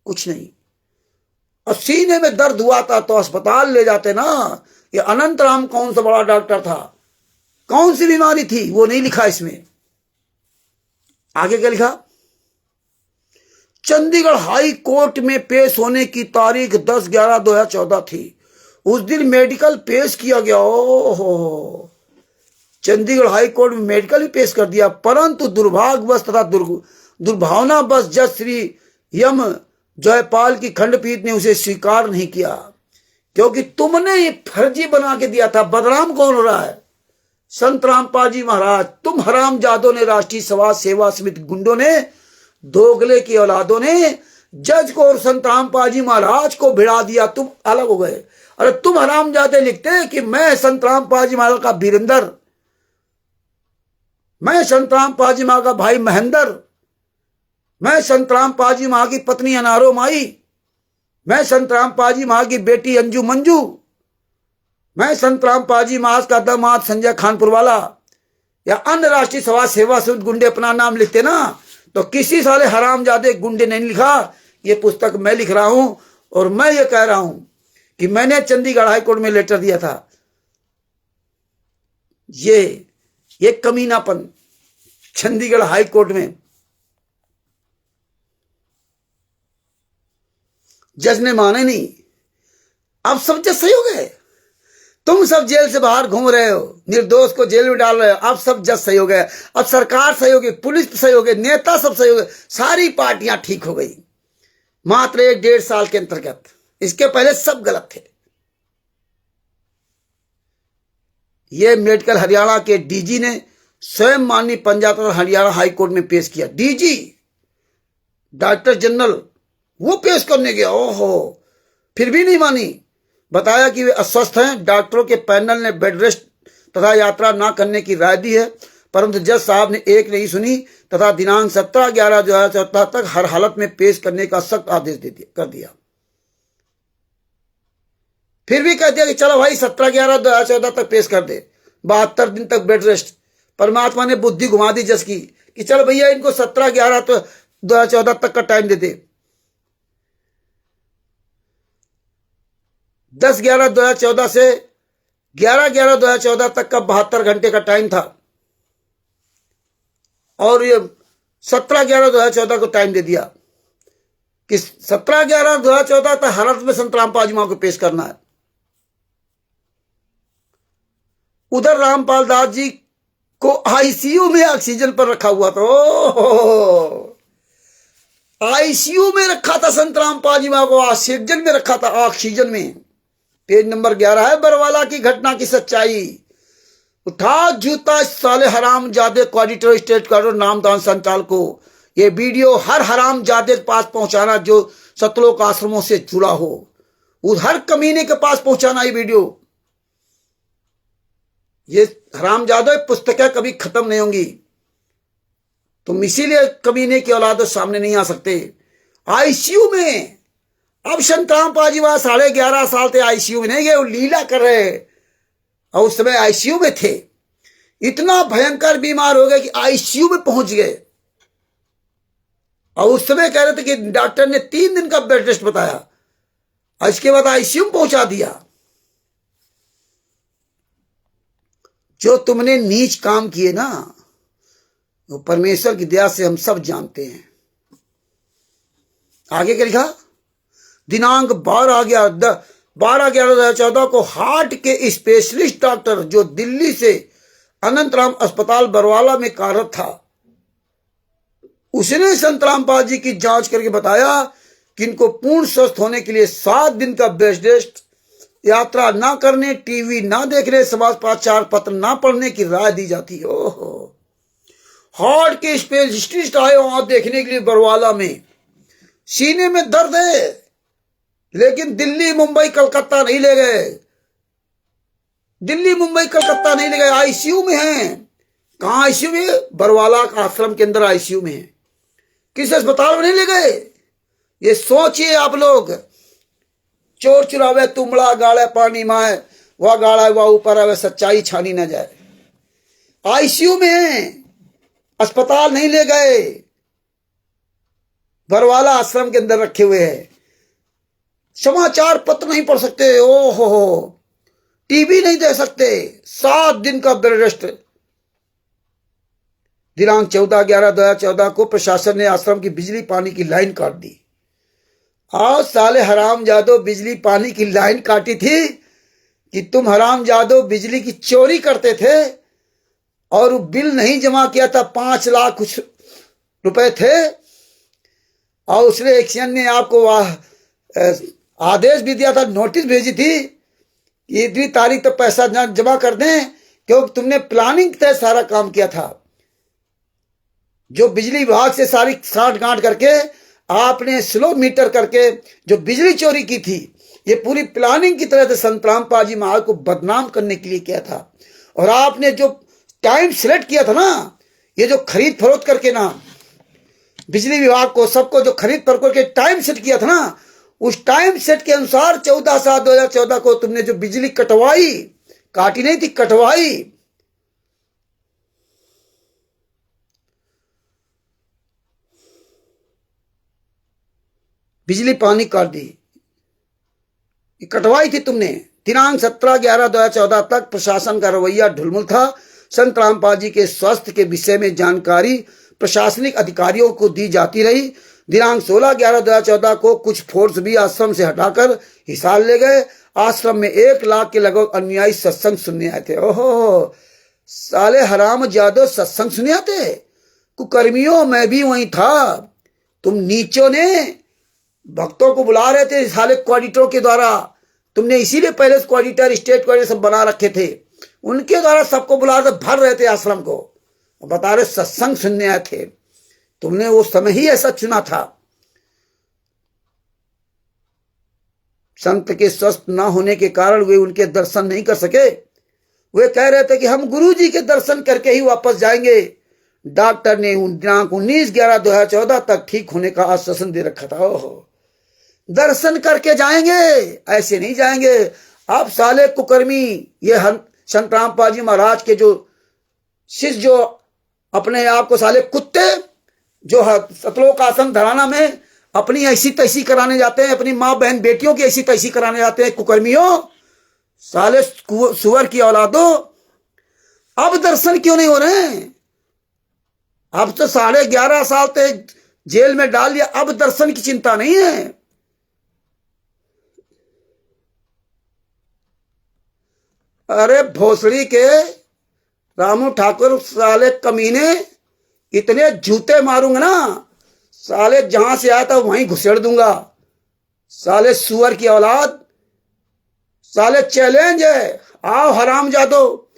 कुछ नहीं, और सीने में दर्द हुआ था तो अस्पताल ले जाते ना। ये अनंत राम कौन सा बड़ा डॉक्टर था, कौन सी बीमारी थी वो नहीं लिखा इसमें। आगे क्या लिखा, चंडीगढ़ हाई कोर्ट में पेश होने की तारीख 10/11/2014 थी। उस दिन मेडिकल पेश किया गया। ओहो, चंडीगढ़ हाई कोर्ट में मेडिकल भी पेश कर दिया, परंतु दुर्भाग्यवश तथा दुर्भावनावश जज श्री यम जयपाल की खंडपीठ ने उसे स्वीकार नहीं किया, क्योंकि तुमने ये फर्जी बना के दिया था। बदनाम कौन हो रहा है, संत रामपाल जी महाराज। तुम हरामजादों ने, राष्ट्रीय समाज सेवा समिति गुंडों ने, दोगले की औलादों ने जज को और संत रामपाल जी महाराज को भिड़ा दिया। तुम अलग हो गए। अरे तुम हरामजादे लिखते कि मैं संत रामपाल जी महाराज का वीरेंद्र, मैं संत रामपाल जी महाराज का भाई महेंद्र, मैं संत रामपाल जी महाराज की पत्नी अनारो माई, मैं संत रामपाल जी महाराज की बेटी अंजू मंजू, मैं संत रामपाल जी महाराज का दामाद संजय खानपुर वाला, या अन्य राष्ट्रीय समाज सेवा समिति गुंडे अपना नाम लिखते ना, तो किसी साले हरामजादे गुंडे नहीं लिखा। ये पुस्तक मैं लिख रहा हूं और मैं ये कह रहा हूं कि मैंने चंडीगढ़ हाईकोर्ट में लेटर दिया था। ये कमीनापन चंडीगढ़ हाईकोर्ट में जज ने माने नहीं। अब सब जज सही हो गए, तुम सब जेल से बाहर घूम रहे हो, निर्दोष को जेल में डाल रहे हो। अब सब जज सही हो गए, अब सरकार सही हो गई, पुलिस सही हो गई, नेता सब सही हो गए, सारी पार्टियां ठीक हो गई मात्र 1-1.5 साल के अंतर्गत। इसके पहले सब गलत थे। ये मेडिकल हरियाणा के डीजी ने स्वयं माननीय पंजाब और हरियाणा हाईकोर्ट में पेश किया। डीजी डॉक्टर जनरल वो पेश करने गया, ओहो, फिर भी नहीं मानी। बताया कि वे अस्वस्थ हैं। डॉक्टरों के पैनल ने बेड रेस्ट तथा यात्रा न करने की राय दी है, परंतु जज साहब ने एक नहीं सुनी तथा दिनांक 17/11/2014 तक हर हालत में पेश करने का सख्त आदेश कर दिया। फिर भी कह दिया कि चलो भाई 17/11/2014 तक पेश कर दे, 72 दिन तक बेड रेस्ट। परमात्मा ने बुद्धि घुमा दी जज की कि चल भैया इनको 17/11/2014 तक का टाइम दे दे। 10/11/2014 से 11/11/2014 तक का 72 घंटे का टाइम था, और ये 17/11/2014 को टाइम दे दिया कि 17/11/2014 तक हालत में संत रामपाल जी महाराज को पेश करना है। उधर रामपाल दास जी को आईसीयू में ऑक्सीजन पर रखा हुआ था। आईसीयू में रखा था संत रामपाल जी महाराज को, ऑक्सीजन में रखा था, ऑक्सीजन में। पेज नंबर 11 है बरवाला की घटना की सच्चाई। उठा जूता साले हराम जादे ऑडिटर स्टेट करो नामदान संचालक को। ये वीडियो हर हराम जादे के पास पहुंचाना जो सतलोक आश्रमों से जुड़ा हो, उस हर कमीने के पास पहुंचाना ये वीडियो। ये हराम जादे पुस्तकें कभी खत्म नहीं होंगी, तुम इसीलिए कमीने की औलादों सामने नहीं आ सकते। आईसीयू में अब संत रामपाल जी वहां 11.5 साल थे, आईसीयू में नहीं गए, वो लीला कर रहे और उस समय आईसीयू में थे। इतना भयंकर बीमार हो गए कि आईसीयू में पहुंच गए और उस समय कह रहे थे कि डॉक्टर ने 3 दिन का बेड रेस्ट बताया और इसके बाद आईसीयू में पहुंचा दिया। जो तुमने नीच काम किए ना, वो परमेश्वर की दया से हम सब जानते हैं। आगे क्या लिखा? दिनांक 12/11/2014 को हार्ट के स्पेशलिस्ट डॉक्टर जो दिल्ली से अनंतराम अस्पताल बरवाला में कार्यरत था, उसने संत रामपाल जी की जांच करके बताया कि इनको पूर्ण स्वस्थ होने के लिए 7 दिन का बेड रेस्ट, यात्रा ना करने, टीवी ना देखने, समाचार पत्र ना पढ़ने की राय दी जाती है। ओहो, हार्ट के स्पेशलिस्ट आए वहां देखने के लिए बरवाला में। सीने में दर्द है लेकिन दिल्ली मुंबई कलकत्ता नहीं ले गए, दिल्ली मुंबई कलकत्ता नहीं ले गए, आईसीयू में हैं। कहां आईसीयू में? बरवाला का आश्रम के अंदर आईसीयू में है। किस अस्पताल में नहीं ले गए? ये सोचिए आप लोग। चोर चुरावे तुमड़ा गाड़े पानी माए, वह गाड़ा वह ऊपर आवे, सच्चाई छानी न जाए। आईसीयू में है, अस्पताल नहीं ले गए, बरवाला आश्रम के अंदर रखे हुए हैं। समाचार पत्र नहीं पढ़ सकते, ओहो, टीवी नहीं देख सकते, 7 दिन का बेड रेस्ट। दिनांक 14/11/2014 को प्रशासन ने आश्रम की बिजली पानी की लाइन काट दी। आज साले हराम जादो बिजली पानी की लाइन काटी थी कि तुम हराम जादो बिजली की चोरी करते थे और बिल नहीं जमा किया था, 5 लाख कुछ रुपए थे और उसने एक्शन ने आपको आदेश भी दिया था, नोटिस भेजी थी कि 2 तारीख तक पैसा जमा कर दें, क्योंकि तुमने प्लानिंग तय सारा काम किया था। जो बिजली विभाग से सारी साठ गांठ करके आपने स्लो मीटर करके जो बिजली चोरी की थी, ये पूरी प्लानिंग की तरह से संत रामपाल जी महाराज को बदनाम करने के लिए किया था। और आपने जो टाइम सिलेक्ट किया था ना, ये जो खरीद फरोख्त करके ना बिजली विभाग को सबको जो खरीद फरोख्त करके टाइम सेट किया था ना, उस टाइम सेट के अनुसार 14/7/2014 को तुमने जो बिजली कटवाई, काटी नहीं थी, कटवाई, बिजली पानी काट दी, कटवाई थी तुमने। दिनांक 17/11/2014 तक प्रशासन का रवैया ढुलमुल था। संत रामपाल जी के स्वास्थ्य के विषय में जानकारी प्रशासनिक अधिकारियों को दी जाती रही। दिनांक 16/11/2014 को कुछ फोर्स भी आश्रम से हटाकर हिसार ले गए। आश्रम में 1 लाख के लगभग अनुयायी सत्संग सुनने आए थे। ओहो, साले हराम जादो सत्संग सुनने आते। कुकर्मियों में भी वहीं था। तुम नीचों ने भक्तों को बुला रहे थे साले कोऑर्डिनेटरों के द्वारा। तुमने इसीलिए पहले कोऑर्डिनेटर, स्टेट कोऑर्डिनेटर सब बना रखे थे, उनके द्वारा सबको बुला रहे, भर रहे थे आश्रम को, बता रहे सत्संग सुनने आए थे। तुमने वो समय ही ऐसा चुना था। संत के स्वस्थ न होने के कारण वे उनके दर्शन नहीं कर सके। वे कह रहे थे कि हम गुरु जी के दर्शन करके ही वापस जाएंगे। डॉक्टर ने दिनांक 19/11/2014 तक ठीक होने का आश्वासन दे रखा था। ओहो, दर्शन करके जाएंगे, ऐसे नहीं जाएंगे। आप साले कुकर्मी, ये संत रामपाल जी महाराज के जो शिष्य, जो अपने आप को साले कुत्ते, जो सतलोक आश्रम धराना में अपनी ऐसी तैसी कराने जाते हैं, अपनी माँ बहन बेटियों की ऐसी तैसी कराने जाते हैं, कुकर्मियों, साले सुअर की औलादों, अब दर्शन क्यों नहीं हो रहे हैं? अब तो 11.5 साल तक जेल में डाल दिया, अब दर्शन की चिंता नहीं है। अरे भोसड़ी के रामू ठाकुर साले कमीने, इतने जूते मारूंगा ना साले, जहां से आया था वहीं घुसेड़ दूंगा। साले सुअर की औलाद, साले चैलेंज है, आओ हरामजादो।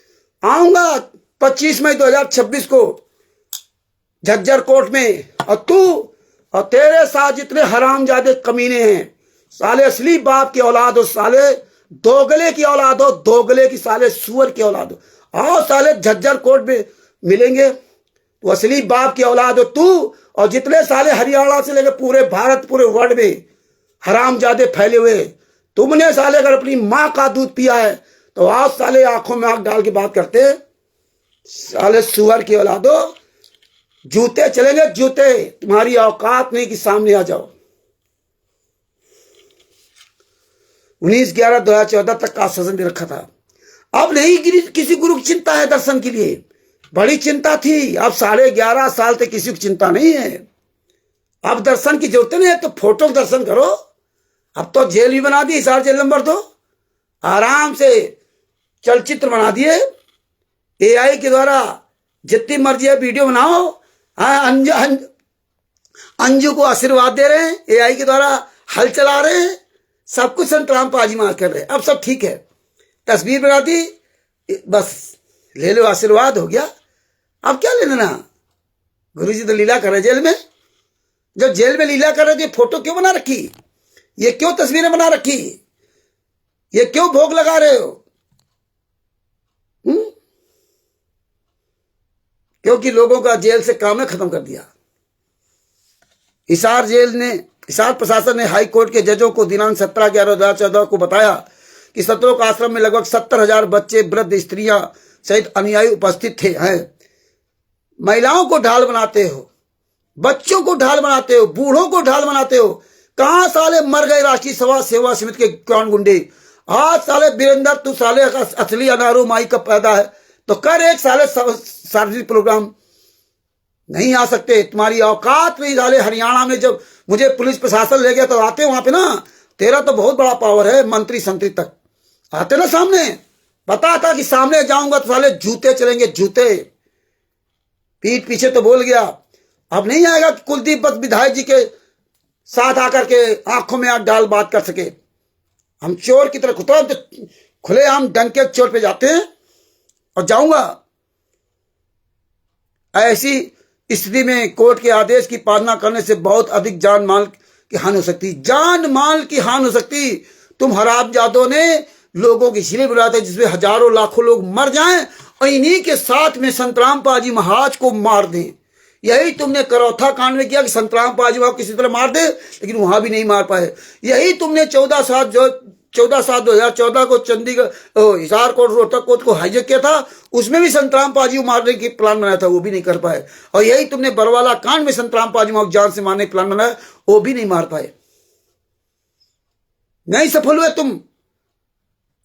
आऊंगा 25 मई 2026 को झज्जर कोर्ट में, और तू और तेरे साथ जितने हरामजादे कमीने हैं, साले असली बाप की औलाद हो, साले दोगले की औलाद हो, दोगले की साले सुअर की औलाद हो। आओ साले झज्जर कोर्ट में मिलेंगे। तो असली बाप की औलाद हो तू, और जितने साले हरियाणा से लेकर पूरे भारत, पूरे वर्ल्ड में हरामजादे फैले हुए, तुमने साले अगर अपनी माँ का दूध पिया है तो आज साले आंखों में आंख डाल के बात करते। साले सुअर की औलादो, जूते चलेंगे जूते, तुम्हारी औकात नहीं कि सामने आ जाओ। 19/11/2014 तक का आश्वासन दे रखा था। अब नहीं किसी गुरु की चिंता है दर्शन के लिए, बड़ी चिंता थी। अब 11.5 साल तक किसी को चिंता नहीं है। अब दर्शन की जरूरत नहीं है, तो फोटो दर्शन करो। अब तो जेल भी बना दी, हिसार जेल नंबर 2, आराम से चलचित्र बना दिए एआई के द्वारा, जितनी मर्जी है वीडियो बनाओ। अंजू को आशीर्वाद दे रहे हैं एआई के द्वारा, हल चला रहे हैं, सब कुछ संतराम पाजी महाराज कर रहे हैं। अब सब ठीक है, तस्वीर बना दी, बस ले लो आशीर्वाद, हो गया। अब क्या ले लेना, गुरुजी तो लीला कर रहे जेल में। जब जेल में लीला कर रहे थे, फोटो क्यों बना रखी, ये क्यों तस्वीरें बना रखी, ये क्यों भोग लगा रहे हो? क्योंकि लोगों का जेल से काम खत्म कर दिया। हिसार प्रशासन ने हाई कोर्ट के जजों को दिनांक 17/11/2014 को बताया कि सत्रों का आश्रम में लगभग 70,000 बच्चे, वृद्ध, स्त्रियां सहित अनुयायी उपस्थित थे हैं। महिलाओं को ढाल बनाते हो, बच्चों को ढाल बनाते हो, बूढ़ों को ढाल बनाते हो। कहां साले मर गए राष्ट्रीय सेवा समिति के कौन गुंडे? आज साले वीरेंद्र, तू साले असली अनारो माई का पैदा है तो कर एक साले सार्वजनिक प्रोग्राम। नहीं आ सकते, तुम्हारी औकात नहीं। साले हरियाणा में जब मुझे पुलिस प्रशासन ले गया तो आते वहां पे ना, तेरा तो बहुत बड़ा पावर है, मंत्री संतरी तक आते ना सामने। पता था कि सामने जाऊंगा तो साले जूते चलेंगे जूते। पीठ पीछे तो बोल गया, अब नहीं आएगा कि कुलदीप विधायक जी के साथ आकर के आंखों में आंख डाल बात कर सके। हम चोर की तरह तुरंत खुले आम डंके चोर पे जाते हैं और जाऊंगा। ऐसी स्थिति में कोर्ट के आदेश की पालना करने से बहुत अधिक जान माल की हानि हो सकती, जान माल की हानि हो सकती। तुम हरामजादों ने लोगों की इसलिए बुलाया था जिसमें हजारों लाखों लोग मर जाएं और इन्हीं के साथ में संतराम पाजी महाराज को मार दें। यही तुमने करौथा कांड में किया कि संतराम पाजी महाराज किसी तरह मार दे, लेकिन वहां भी नहीं मार पाए। यही तुमने 14/7/2014 को चंडीगढ़ हिसार कोर्ट रोहतक कोर्ट को हाईजेक किया था, उसमें भी संतराम पाजी को मारने की प्लान बनाया था, वो भी नहीं कर पाए। और यही तुमने बरवाला कांड में संतराम पाजी महाराज जान से मारने का प्लान बनाया, वो भी नहीं मार पाए। नहीं सफल हुए तुम,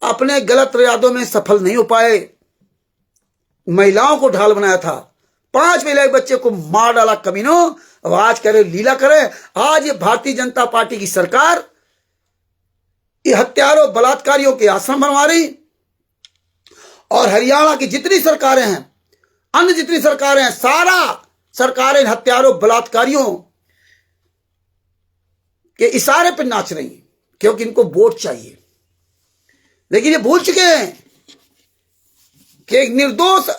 अपने गलत इरादों में सफल नहीं हो पाए। महिलाओं को ढाल बनाया था, 5 महिला बच्चे को मार डाला कमीनों। अब आज करे लीला करे। आज ये भारतीय जनता पार्टी की सरकार ये हत्यारों बलात्कारियों के आश्रम बनवा रही, और हरियाणा की जितनी सरकारें हैं, अन्य जितनी सरकारें हैं, सारा सरकारें हत्यारों बलात्कारियों के इशारे पर नाच रही हैं, क्योंकि इनको वोट चाहिए। लेकिन ये भूल चुके हैं कि एक निर्दोष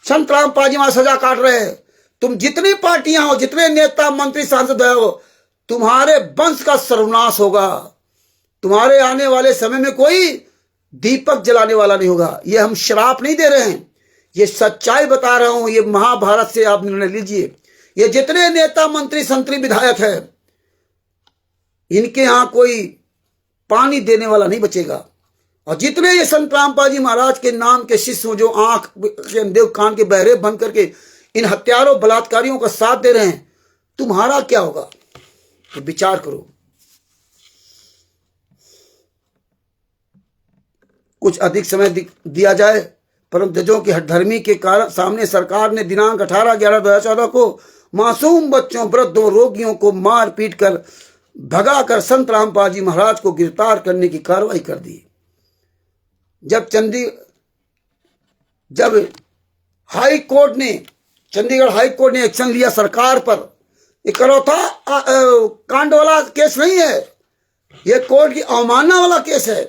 संतराम पाजी महाराज सजा काट रहे हैं। तुम जितनी पार्टियां हो, जितने नेता मंत्री सांसद हो, तुम्हारे वंश का सर्वनाश होगा। तुम्हारे आने वाले समय में कोई दीपक जलाने वाला नहीं होगा। ये हम श्राप नहीं दे रहे हैं, ये सच्चाई बता रहा हूं। ये महाभारत से आप निर्णय लीजिए। ये जितने नेता मंत्री संतरी विधायक है, इनके यहां कोई पानी देने वाला नहीं बचेगा। और जितने ये संतराम पाजी महाराज के नाम के शिष्य जो आंख के अंधे कान के बहरे बंद करके इन हत्यारों बलात्कारियों का साथ दे रहे हैं, तुम्हारा क्या होगा, तो विचार करो। कुछ अधिक समय दिया जाए, परंतु जजों की हठधर्मी के कारण सामने सरकार ने दिनांक 18/11/2014 को मासूम बच्चों, वृद्धों, रोगियों को मार पीट कर भगाकर संतराम पाजी महाराज को गिरफ्तार करने की कार्रवाई कर दी। जब जब हाई कोर्ट ने, चंडीगढ़ हाई कोर्ट ने एक्शन लिया सरकार पर, ये करौथा कांड वाला केस नहीं है, ये कोर्ट की अवमानना वाला केस है।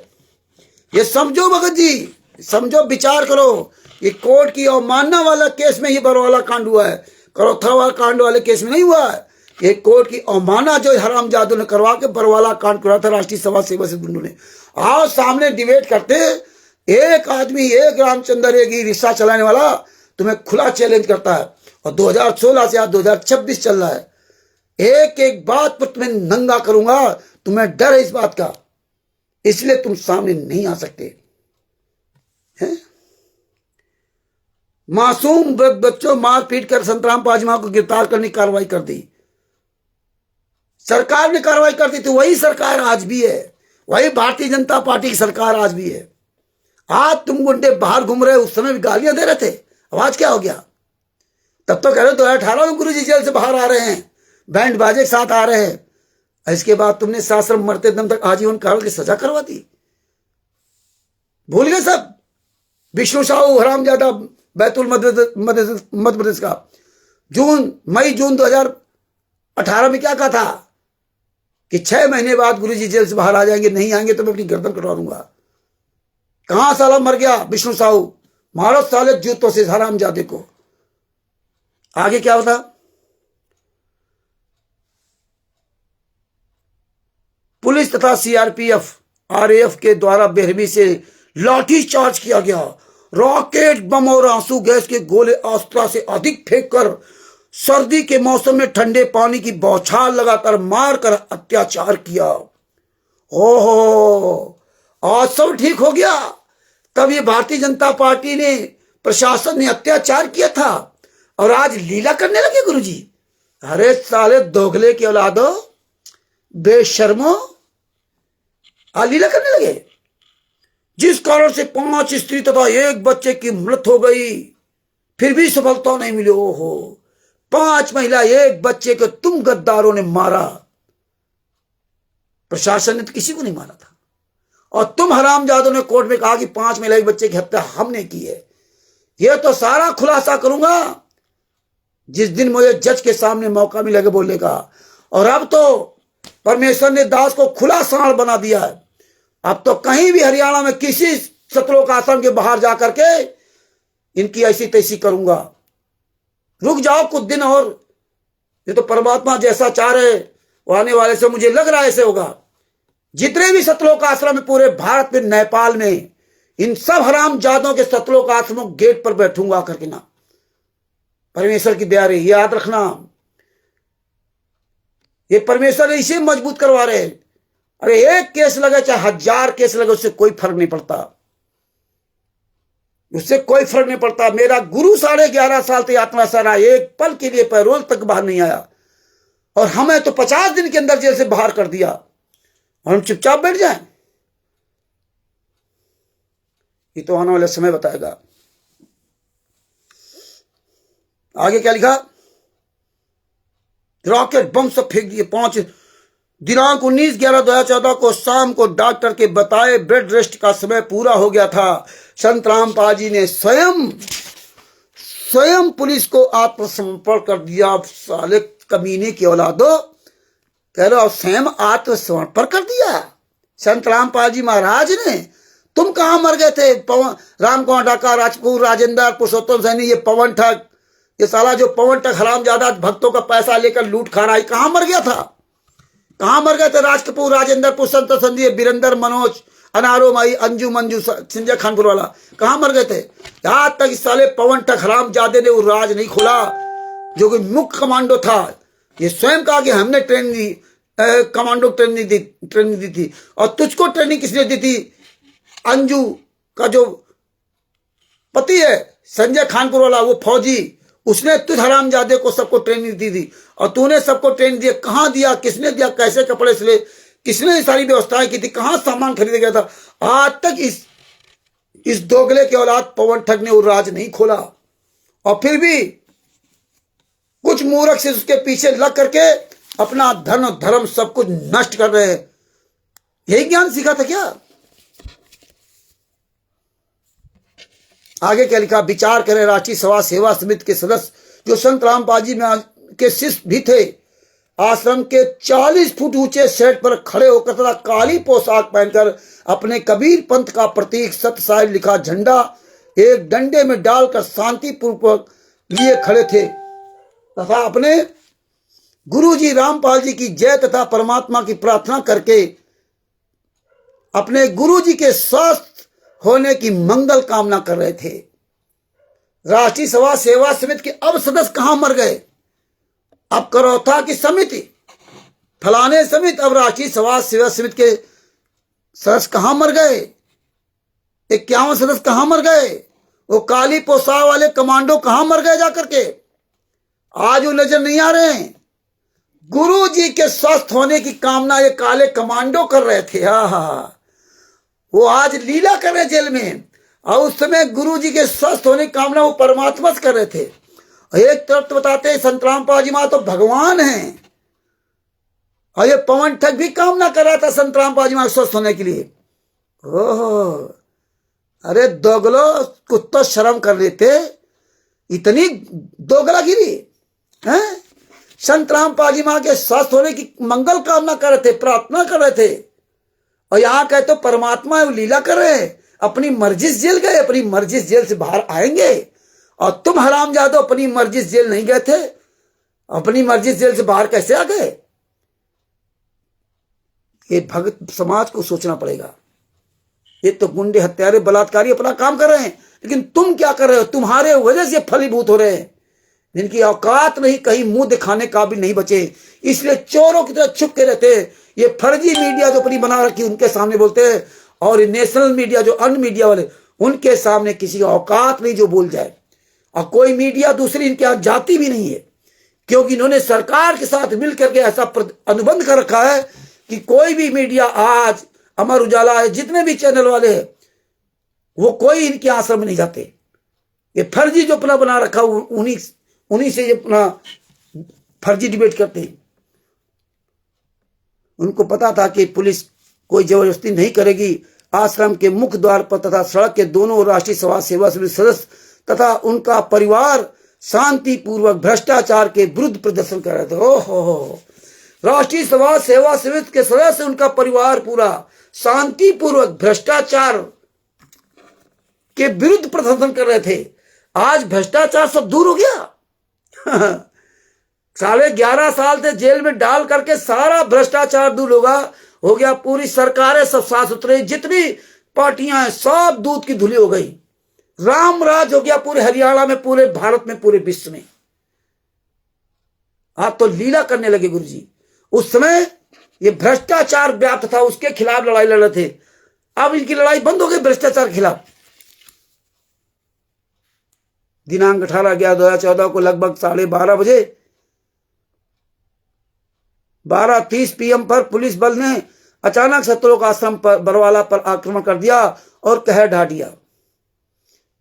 ये समझो भगत जी, समझो, विचार करो, ये कोर्ट की अवमानना वाला केस में ये बरवाला कांड हुआ है, करौथा वाला कांड वाले केस में नहीं हुआ है। ये कोर्ट की अवमानना जो हरामजादों ने करवा के बरवाला कांड करा था राष्ट्रीय सभा सेवा से गुंडों ने। आओ सामने डिबेट करते, एक आदमी, एक रामचंद्र, एक ही रिक्शा चलाने वाला तुम्हें खुला चैलेंज करता है, और 2016 से आज 2026 चल रहा है। एक एक बात पर तुम्हें नंगा करूंगा, तुम्हें डर है इस बात का, इसलिए तुम सामने नहीं आ सकते हैं। मासूम बच्चों मारपीट कर संतराम पाजमा को गिरफ्तार करने की कार्रवाई कर दी, सरकार ने कार्रवाई कर दी थी। वही सरकार आज भी है, वही भारतीय जनता पार्टी की सरकार आज भी है। आज तुम गुंडे बाहर घूम रहे, उस समय भी गालियां दे रहे थे, आवाज क्या हो गया? तब तो कह रहे 2018 में गुरुजी जेल से बाहर आ रहे हैं, बैंड बाजे के साथ आ रहे हैं, इसके बाद तुमने सासरम मरते दम तक आजीवन कारावास की सजा करवा दी। भूल गए सब? विष्णु साहू हरामजादा बैतुल मध्य प्रदेश का मई जून 2018 में क्या कहा था कि 6 महीने बाद गुरुजी जेल से बाहर आ जाएंगे, नहीं आएंगे तो मैं अपनी गर्दन कटवा दूंगा। कहां साला मर गया विष्णु साहू? मारो साले जूतों से हरामजादे को। आगे क्या होता? पुलिस तथा सीआरपीएफ आरएएफ के द्वारा बेरहमी से लाठी चार्ज किया गया, रॉकेट बम और आंसू गैस के गोले अस्त्र से अधिक फेंककर सर्दी के मौसम में ठंडे पानी की बौछार लगातार मारकर अत्याचार किया। ओहो, आज सब ठीक हो गया। तब ये भारतीय जनता पार्टी ने, प्रशासन ने अत्याचार किया था, और आज लीला करने लगे गुरुजी। अरे साले दोगले की औलादो, बेशर्मो, आज लीला करने लगे। जिस कारण से 5 स्त्री तथा 1 बच्चे की मृत्यु हो गई, फिर भी सफलता नहीं मिली। ओहो, 5 महिला 1 बच्चे को तुम गद्दारों ने मारा, प्रशासन ने तो किसी को नहीं मारा था। और तुम हरामजादों ने कोर्ट में कहा कि 5 महिला 1 बच्चे की हत्या हमने की है। यह तो सारा खुलासा करूंगा जिस दिन मुझे जज के सामने मौका मिलेगा बोलने का। और अब तो परमेश्वर ने दास को खुला सांड बना दिया है। अब तो कहीं भी हरियाणा में किसी सतलोक आश्रम के बाहर जाकर के इनकी ऐसी तैसी करूंगा। रुक जाओ कुछ दिन और, ये तो परमात्मा जैसा चाह रहे वो आने वाले से मुझे लग रहा है ऐसे होगा। जितने भी सतलोक आश्रम में पूरे भारत में, नेपाल में, इन सब हरामजादों के सतलोक आश्रमों गेट पर बैठूंगा करके ना। परमेश्वर की दया रही, याद रखना, ये परमेश्वर इसे मजबूत करवा रहे हैं। अरे एक केस लगे चाहे 1000 केस लगे, उससे कोई फर्क नहीं पड़ता, उससे कोई फर्क नहीं पड़ता। मेरा गुरु 11.5 साल तक यातना सरा, एक पल के लिए पैरोल तक बाहर नहीं आया, और हमें तो 50 दिन के अंदर जेल से बाहर कर दिया, और हम चुपचाप बैठ जाएं? ये तो आने वाला समय बताएगा। आगे क्या लिखा? रॉकेट बम सब फेंक दिए। 5 दिनांक 19/11/2014 को शाम को डॉक्टर के बताए बेड रेस्ट का समय पूरा हो गया था। संत रामपाल जी ने स्वयं पुलिस को आत्मसमर्पण कर दिया। साले कमीने की औलादो, कह रहे स्वयं आत्मसमर्पण कर दिया संत रामपाल जी महाराज ने। तुम कहां मर गए थे? राम कुमार डाका, राजपूत, राजेंद्र, पुरुषोत्तम सैनी, ये पवन ठग, ये साला जो पवन ठग हरामजादा भक्तों का पैसा लेकर लूट खा रहा है, कहां मर गया था? कहां मर गए थे? राज कपूर, राजेंद्र, पुरुषोत्तम संदीप, बीरेंद्र, मनोज, अनारो माई, अंजू, मंजू, संजय खानपुर वाला, कहां मर गए थे? यहां तक इस साले पवन ठग हरामजादे ने वो राज नहीं खोला जो कि मुख्य कमांडो था। ये स्वयं कहा कि हमने ट्रेनिंग दी, कमांडो ट्रेनिंग दी थी। और तुझको ट्रेनिंग किसने दी थी? अंजू का जो पति है संजय खानपुर वाला, वो फौजी, उसने तुझ हरामजादे को सबको ट्रेनिंग दी थी। और तूने सबको ट्रेनिंग दिया, कहां दिया, किसने दिया, कैसे कपड़े सिले, किसने सारी व्यवस्थाएं की थी, कहां सामान खरीदा गया था? आज तक इस दोगले के औलाद पवन ठग ने वो राज नहीं खोला। और फिर भी कुछ मूर्ख से उसके पीछे लग करके अपना धन और धर्म सब कुछ नष्ट कर रहे हैं। यही ज्ञान सीखा था क्या? आगे क्या लिखा, विचार करें राष्ट्रीय सभा सेवा समिति के सदस्य जो संत रामपाल जी में के शिष्य भी थे, आश्रम के 40 फुट ऊंचे सेट पर खड़े होकर तथा काली पोशाक पहनकर अपने कबीर पंथ का प्रतीक सत्य साहिब लिखा झंडा एक डंडे में डालकर शांतिपूर्वक लिए खड़े थे तथा अपने गुरु जी रामपाल जी की जय तथा परमात्मा की प्रार्थना करके अपने गुरु जी के स्वस्थ होने की मंगल कामना कर रहे थे। राष्ट्रीय सभा सेवा समिति के अब सदस्य कहां मर गए? अब करौथा की समिति, फलाने समिति, अब राष्ट्रीय सभा सेवा समिति के सदस्य कहां मर गए? 51 सदस्य कहां मर गए? वो काली पोशाक वाले कमांडो कहां मर गए जाकर के? आज वो नजर नहीं आ रहे हैं। गुरु जी के स्वस्थ होने की कामना ये काले कमांडो कर रहे थे। हा, वो आज लीला कर रहे जेल में, और उस समय गुरु जी के स्वस्थ होने की कामना वो परमात्मा से कर रहे थे। एक तरफ तो बताते हैं संत रामपाल जी महाराज तो भगवान हैं, और ये पवन ठग भी कामना कर रहा था संत रामपाल जी महाराज स्वस्थ होने के लिए। ओहो, अरे दोगलो कुत्ता, शर्म कर लेते, इतनी दोगलागिरी है। संत रामपाल जी महाराज के स्वस्थ होने की मंगल कामना कर रहे थे, प्रार्थना कर रहे थे, और यहां कहे तो परमात्मा लीला कर रहे हैं। अपनी मर्जी से जेल गए, अपनी मर्जी से जेल से बाहर आएंगे, और तुम हरामजादो अपनी मर्जी से जेल नहीं गए थे, अपनी मर्जी से जेल से बाहर कैसे आ गए? ये भक्त समाज को सोचना पड़ेगा। ये तो गुंडे, हत्यारे, बलात्कारी अपना काम कर रहे हैं, लेकिन तुम क्या कर रहे हो? तुम्हारे वजह से फलीभूत हो रहे हैं, जिनकी औकात नहीं, कहीं मुंह दिखाने का भी नहीं बचे, इसलिए चोरों की तरह छुप के रहते हैं। ये फर्जी मीडिया जो अपनी बना रखी उनके सामने बोलते हैं, और नेशनल मीडिया जो अन्य मीडिया वाले, उनके सामने किसी औकात नहीं जो बोल जाए। और कोई मीडिया दूसरी इनके यहाँ जाती भी नहीं है, क्योंकि इन्होंने सरकार के साथ मिलकर के ऐसा अनुबंध कर रखा है कि कोई भी मीडिया, आज अमर उजाला है, जितने भी चैनल वाले हैं, वो कोई इनके आश्रम में नहीं जाते। ये फर्जी जो अपना बना रखा उन्हीं से ये अपना फर्जी डिबेट करते हैं। उनको पता था कि पुलिस कोई जबरदस्ती नहीं करेगी। आश्रम के मुख्य द्वार पर तथा सड़क के दोनों राष्ट्रीय सभा सेवा समिति सदस्य तथा उनका परिवार शांतिपूर्वक भ्रष्टाचार के विरुद्ध प्रदर्शन कर रहे थे। ओहो, राष्ट्रीय सभा सेवा समिति के सदस्य, उनका परिवार पूरा शांतिपूर्वक भ्रष्टाचार के विरुद्ध प्रदर्शन कर रहे थे। आज भ्रष्टाचार सब दूर हो गया। 11.5 साल से जेल में डाल करके सारा भ्रष्टाचार दूर हो गया। पूरी सरकारें सब साफ सुथरे, जितनी पार्टियां हैं सब दूध की धुली हो गई। राम राज हो गया पूरे हरियाणा में, पूरे भारत में, पूरे विश्व में। आप तो लीला करने लगे गुरु जी। उस समय ये भ्रष्टाचार व्याप्त था, उसके खिलाफ लड़ाई लड़ रहे थे। अब इनकी लड़ाई बंद हो गई भ्रष्टाचार के खिलाफ। दिनांक 18/11/2014 को लगभग 12:30 बजे 12:30 PM पर पुलिस बल ने अचानक सतलोक आश्रम पर बरवाला पर आक्रमण कर दिया और कहर ढा दिया।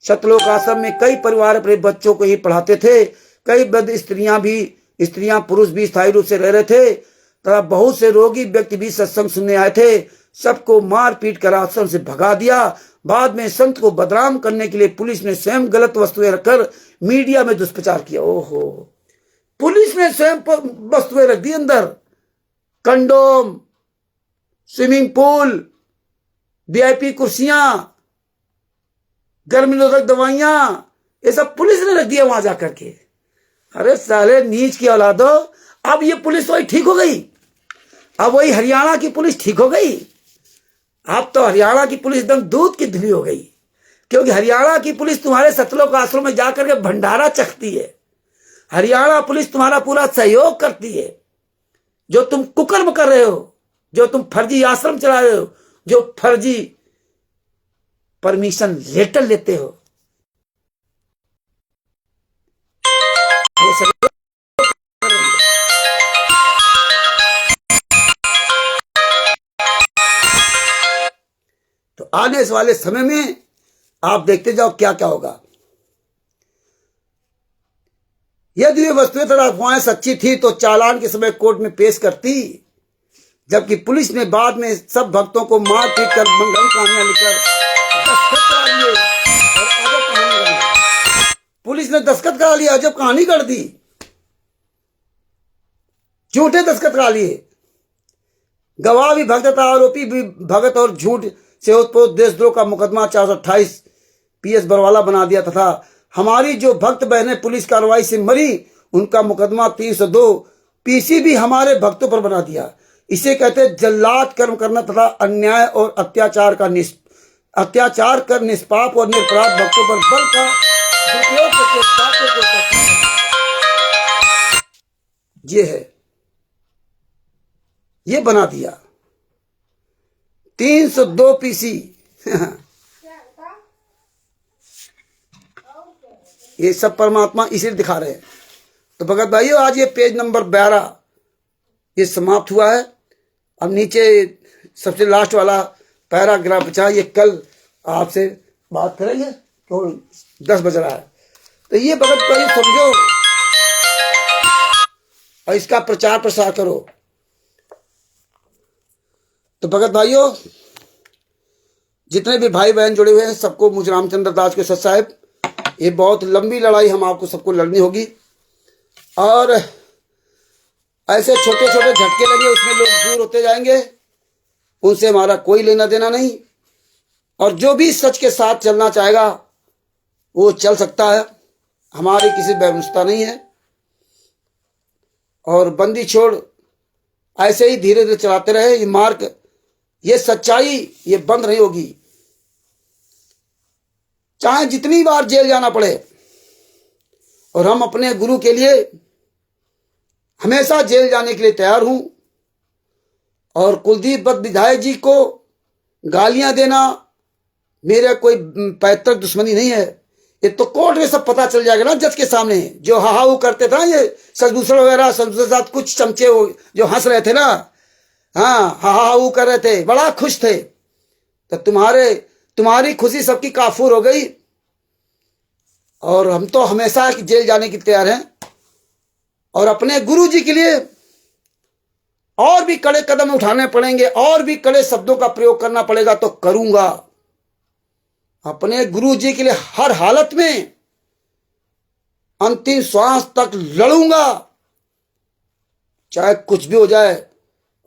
सतलोक आश्रम में कई परिवार अपने बच्चों को ही पढ़ाते थे। कई वृद्ध स्त्रियां पुरुष भी स्थायी रूप से रह रहे थे तथा बहुत से रोगी व्यक्ति भी सत्संग सुनने आए थे। सबको मार पीट कर आश्रम से भगा दिया। बाद में संत को बदनाम करने के लिए पुलिस ने स्वयं गलत वस्तुएं रखकर मीडिया में दुष्प्रचार किया। ओहो, पुलिस ने स्वयं वस्तुएं रख दी अंदर, कंडोम, स्विमिंग पूल, VIP कुर्सियां, गर्मी निरोधक दवाइयां, ये सब पुलिस ने रख दिया वहां जाकर के। अरे साले नीच की औलादो, अब ये पुलिस वही ठीक हो गई। अब वही हरियाणा की पुलिस ठीक हो गई। अब तो हरियाणा की पुलिस एकदम दूध की धुली हो गई, क्योंकि हरियाणा की पुलिस तुम्हारे सतलोक आश्रम में जाकर के भंडारा चखती है। हरियाणा पुलिस तुम्हारा पूरा सहयोग करती है। जो तुम कुकर्म कर रहे हो, जो तुम फर्जी आश्रम चला रहे हो, जो फर्जी परमिशन लेटर लेते हो, तो आने वाले समय में आप देखते जाओ क्या क्या होगा। यदि ये वस्तुएं तथा अफवाहें सच्ची थी तो चालान के समय कोर्ट में पेश करती, जबकि पुलिस ने बाद में सब भक्तों को मार पीट कर मंगल कहानियां लिखकर दस्तखत करा दिए और आगे कहानियां पुलिस ने दस्तखत करा लिया, जब कहानी कर दी, झूठे दस्तखत करा लिए। गवाह भी भगत था, आरोपी भी भगत, और झूठ से उत्पोत देशद्रोह का मुकदमा 428 PS बरवाला बना दिया तथा हमारी जो भक्त बहनें पुलिस कार्रवाई से मरी उनका मुकदमा 302 PC भी हमारे भक्तों पर बना दिया। इसे कहते जल्लाद कर्म करना तथा अन्याय और अत्याचार कर निष्पाप और निरपराध भक्तों पर बल का दुरुपयोग करके पापों को करता है। ये है, ये बना दिया 302 PC। ये सब परमात्मा इसे दिखा रहे हैं। तो भगत भाइयों, आज ये पेज नंबर 12 ये समाप्त हुआ है। अब नीचे सबसे लास्ट वाला पैराग्राफ बचा, ये कल आपसे बात करेंगे, तो 10 बज रहा है। तो ये भगत भाइयों समझो और इसका प्रचार प्रसार करो। तो भगत भाइयों, जितने भी भाई बहन जुड़े हुए हैं सबको मुझ रामचंद्र दास के सत साहिब, ये बहुत लंबी लड़ाई हम आपको सबको लड़नी होगी। और ऐसे छोटे छोटे झटके लगे, उसमें लोग दूर होते जाएंगे, उनसे हमारा कोई लेना देना नहीं। और जो भी सच के साथ चलना चाहेगा वो चल सकता है, हमारी किसी व्यवस्था नहीं है। और बंदी छोड़ ऐसे ही धीरे धीरे चलाते रहे। ये मार्ग, ये सच्चाई ये बंद नहीं होगी, चाहे जितनी बार जेल जाना पड़े। और हम अपने गुरु के लिए हमेशा जेल जाने के लिए तैयार हूं। और कुलदीप भट्ट विधायक जी को गालियां देना मेरा कोई पैतृक दुश्मनी नहीं है। ये तो कोर्ट में सब पता चल जाएगा ना, जज के सामने। जो हाहाऊ करते थे ये सजभूषण वगैरह, सजभूषण के साथ कुछ चमचे जो हंस रहे थे ना, हाँ हाहाऊ कर रहे थे, बड़ा खुश थे। तो तुम्हारी खुशी सबकी काफूर हो गई। और हम तो हमेशा जेल जाने की तैयार हैं। और अपने गुरु जी के लिए और भी कड़े कदम उठाने पड़ेंगे, और भी कड़े शब्दों का प्रयोग करना पड़ेगा तो करूंगा। अपने गुरु जी के लिए हर हालत में अंतिम श्वास तक लड़ूंगा, चाहे कुछ भी हो जाए।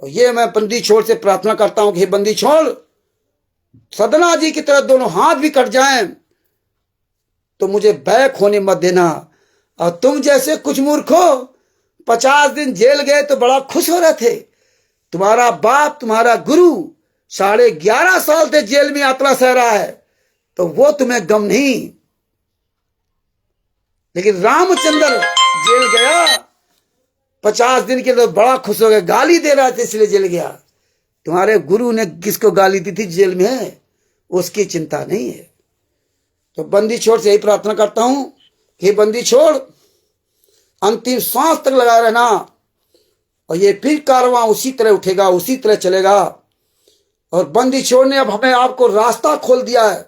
और ये मैं बंदी छोड़ से प्रार्थना करता हूं कि हे बंदी छोड़, सदना जी की तरह दोनों हाथ भी कट जाएं तो मुझे बैक होने मत देना। और तुम जैसे कुछ मूर्खों 50 दिन जेल गए तो बड़ा खुश हो रहे थे। तुम्हारा बाप, तुम्हारा गुरु 11.5 साल से जेल में यात्रा सह रहा है, तो वो तुम्हें गम नहीं। लेकिन रामचंद्र जेल गया 50 दिन के, तो बड़ा खुश हो गया, गाली दे रहा था इसलिए जेल गया। तुम्हारे गुरु ने किसको गाली दी थी जेल में, उसकी चिंता नहीं है। तो बंदी छोड़ से यही प्रार्थना करता हूं कि बंदी छोड़ अंतिम सांस तक लगा रहना। और ये फिर कारवां उसी तरह उठेगा, उसी तरह चलेगा। और बंदी छोड़ ने अब हमें आपको रास्ता खोल दिया है।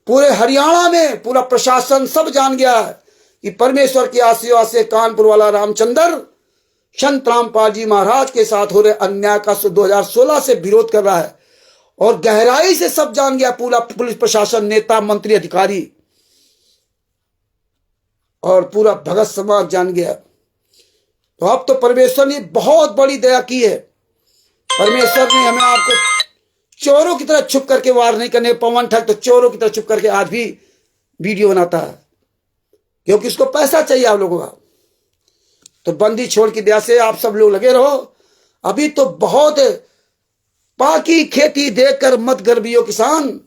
पूरे हरियाणा में पूरा प्रशासन सब जान गया है कि परमेश्वर की आशीर्वाद से कानपुर वाला रामचंद्र संत रामपाल जी महाराज के साथ हो रहे अन्याय का 2016 से विरोध कर रहा है। और गहराई से सब जान गया, पूरा पुलिस प्रशासन, नेता, मंत्री, अधिकारी और पूरा भगत समाज जान गया। तो अब तो परमेश्वर ने बहुत बड़ी दया की है। परमेश्वर ने हमें आपको चोरों की तरह छुप करके वार नहीं करने। पवन ठग तो चोरों की तरह छुप करके आज भी वीडियो बनाता है, क्योंकि उसको पैसा चाहिए आप लोगों का। तो बंदी छोड़ की दया से आप सब लोग लगे रहो। अभी तो बहुत पाकी खेती देखकर मत गर्बियो किसान,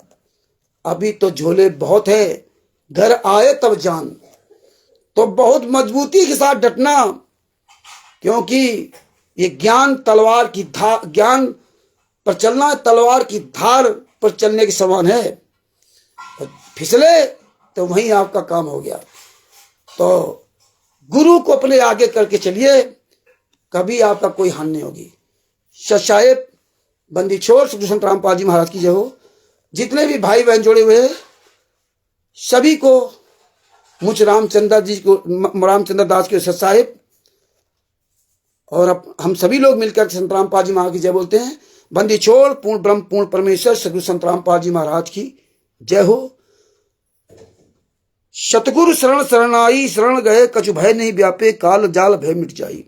अभी तो झोले बहुत है, घर आए तब जान। तो बहुत मजबूती के साथ डटना, क्योंकि ये ज्ञान तलवार की धार, ज्ञान पर चलना तलवार की धार पर चलने के समान है। फिसले तो वहीं आपका काम हो गया। तो गुरु को अपने आगे करके चलिए, कभी आपका कोई हानि नहीं होगी। साहेब बंदी छोड़ श्री संत रामपाल जी महाराज की जय हो। जितने भी भाई बहन जोड़े हुए हैं सभी को मुझ रामचंद्र दास के सत साहिब और हम सभी लोग मिलकर संत रामपाल जी महाराज की जय बोलते हैं। बंदी छोड़ पूर्ण ब्रह्म पूर्ण परमेश्वर सदगुरु संत रामपाल जी महाराज की जय हो। सतगुरु शरण शरणाई, शरण गए कछु भय नहीं व्यापे, काल जाल भय मिट जाई।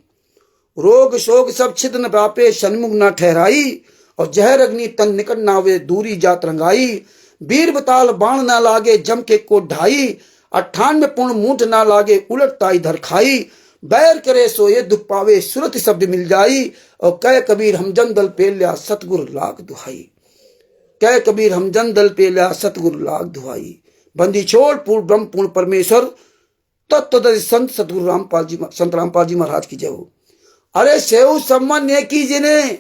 रोग शोक सब छिद न व्यापे, सन्मुख न ठहराई, और जहर अग्नि तन निकट नावे, दूरी जात रंगाई। वीर बताल बाण न लागे, जम के को ढाई, 98 पूर्ण मूठ न लागे, उलट ताई धर खाई। बैर करे सोए दुख पावे, सुरत शब्द मिल जाई, और कह कबीर हम जन दल पे लिया, सतगुरु लाख दुहाई। कह कबीर हम जन दल पे लिया, सतगुरु लाख दुहाई। बंदी छोड़ पूर्ण ब्रह्म पूर्ण परमेश्वर, तत्वदर्शी संत सतगुरु रामपाल जी, संत रामपाल जी महाराज की जय हो। अरे सेव सम्मान नेकी जी ने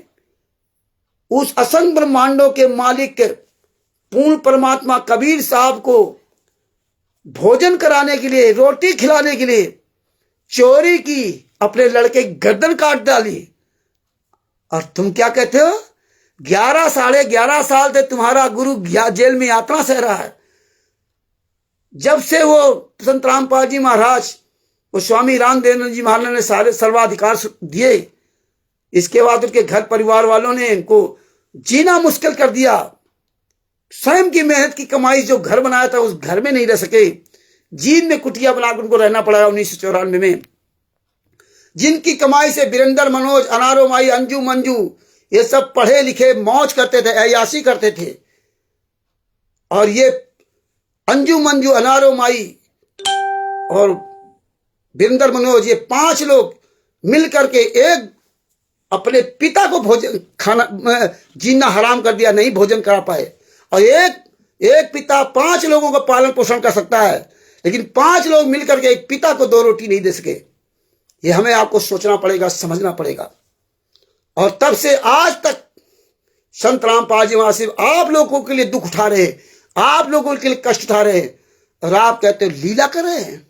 उस असंख्य ब्रह्मांडों के मालिक के पूर्ण परमात्मा कबीर साहब को भोजन कराने के लिए, रोटी खिलाने के लिए चोरी की, अपने लड़के की गर्दन काट डाली। और तुम क्या कहते हो? 11 साढ़े 11 साल से तुम्हारा गुरु जेल में यात्रा सह रहा है। जब से वो संत रामपाल जी महाराज, वो स्वामी रामदेवानंद जी महाराज ने सारे सर्वाधिकार दिए, इसके बाद उनके घर परिवार वालों ने इनको जीना मुश्किल कर दिया। स्वयं की मेहनत की कमाई जो घर बनाया था उस घर में नहीं रह सके, जीन में कुटिया बनाकर उनको रहना पड़ा 1994 में। जिनकी कमाई से वीरेंद्र मनोज, अनारो माई, अंजू मंजू, ये सब पढ़े लिखे मौज करते थे, अयाशी करते थे। और ये अंजू मंजू, अनारो माई और वीरेंद्र मनोज, ये 5 लोग मिल करके एक अपने पिता को भोजन खाना जीना हराम कर दिया, नहीं भोजन करा पाए। और एक पिता 5 लोगों का पालन पोषण कर सकता है, लेकिन 5 लोग मिलकर के एक पिता को 2 रोटी नहीं दे सके। ये हमें आपको सोचना पड़ेगा, समझना पड़ेगा। और तब से आज तक संत रामपाल जी महाराज सिर्फ आप लोगों के लिए दुख उठा रहे हैं, आप लोगों के लिए कष्ट उठा रहे हैं, और आप कहते हो लीला कर रहे हैं।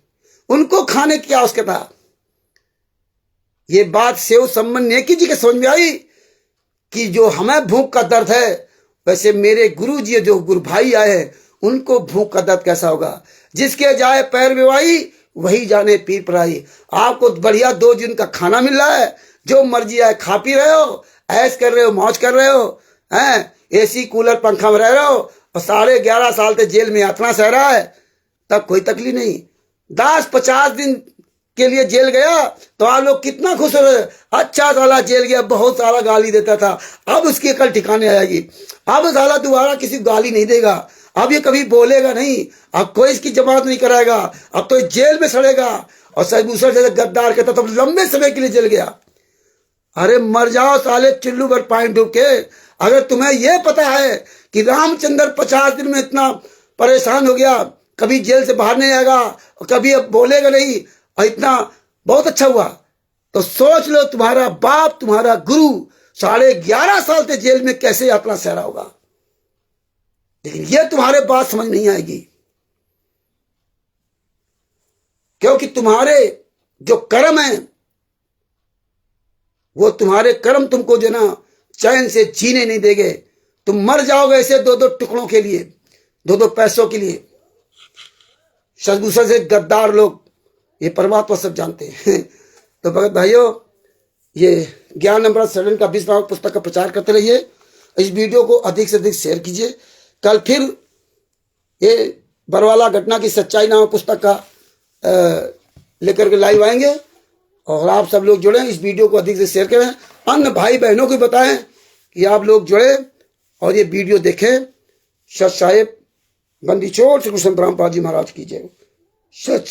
उनको खाने की आवश्यकता। ये बात सेव सम्मान नेकी जी के समझ में आई कि जो हमें भूख का दर्द है, वैसे मेरे गुरु जी जो गुरु भाई आए हैं उनको भूख का दर्द कैसा होगा। जिसके जाए पैर बेवाई, वही जाने पीर पराई। आपको बढ़िया 2 दिन का खाना मिल रहा है, जो मर्जी आए खा पी रहे हो, ऐश कर रहे हो, मौज कर रहे हो, हैं एसी कूलर पंखा में रह रहे हो, और 11.5 साल से जेल में यातना सह रहा है, तब कोई तकलीफ नहीं। 10-50 दिन के लिए जेल गया तो आप लोग कितना खुश हो रहे, अच्छा साला जेल गया, बहुत सारा गाली देता था, अब उसकी अकल ठिकाने आएगी, अब साला दोबारा किसी गाली नहीं देगा, अब ये कभी बोलेगा नहीं, अब कोई इसकी जमानत नहीं कराएगा, अब तो जेल में सड़ेगा। और दूसरे जैसे गद्दार कहता तो लंबे समय के लिए जेल गया। अरे मर जाओ साले चुल्लू भर पानी डूब के। अगर तुम्हें यह पता है कि रामचंद्र 50 दिन में इतना परेशान हो गया, कभी जेल से बाहर नहीं आएगा और कभी अब बोलेगा नहीं, और इतना बहुत अच्छा हुआ, तो सोच लो तुम्हारा बाप, तुम्हारा गुरु 11.5 साल से जेल में कैसे यात्रा सह रहा होगा। लेकिन यह तुम्हारे बात समझ नहीं आएगी, क्योंकि तुम्हारे जो कर्म है, वो तुम्हारे कर्म तुमको जो ना चैन से जीने नहीं देंगे। तुम मर जाओगे ऐसे 2-2 टुकड़ों के लिए, 2-2 पैसों के लिए। सदगुसर से गद्दार लोग, ये परमात्मा सब जानते हैं। तो भगत भाइयों, ये ज्ञान अमृत सदन का 20 नामक पुस्तक का प्रचार करते रहिए। इस वीडियो को अधिक से अधिक शेयर कीजिए। कल फिर ये बरवाला घटना की सच्चाई नामक पुस्तक का लेकर के लाइव आएंगे, और आप सब लोग जुड़े, इस वीडियो को अधिक से शेयर करें, अन्य भाई बहनों को बताएं कि आप लोग जुड़े और ये वीडियो देखें। सत साहेब बंदी छोड़ श्री संत रामपाल जी महाराज की जय। सच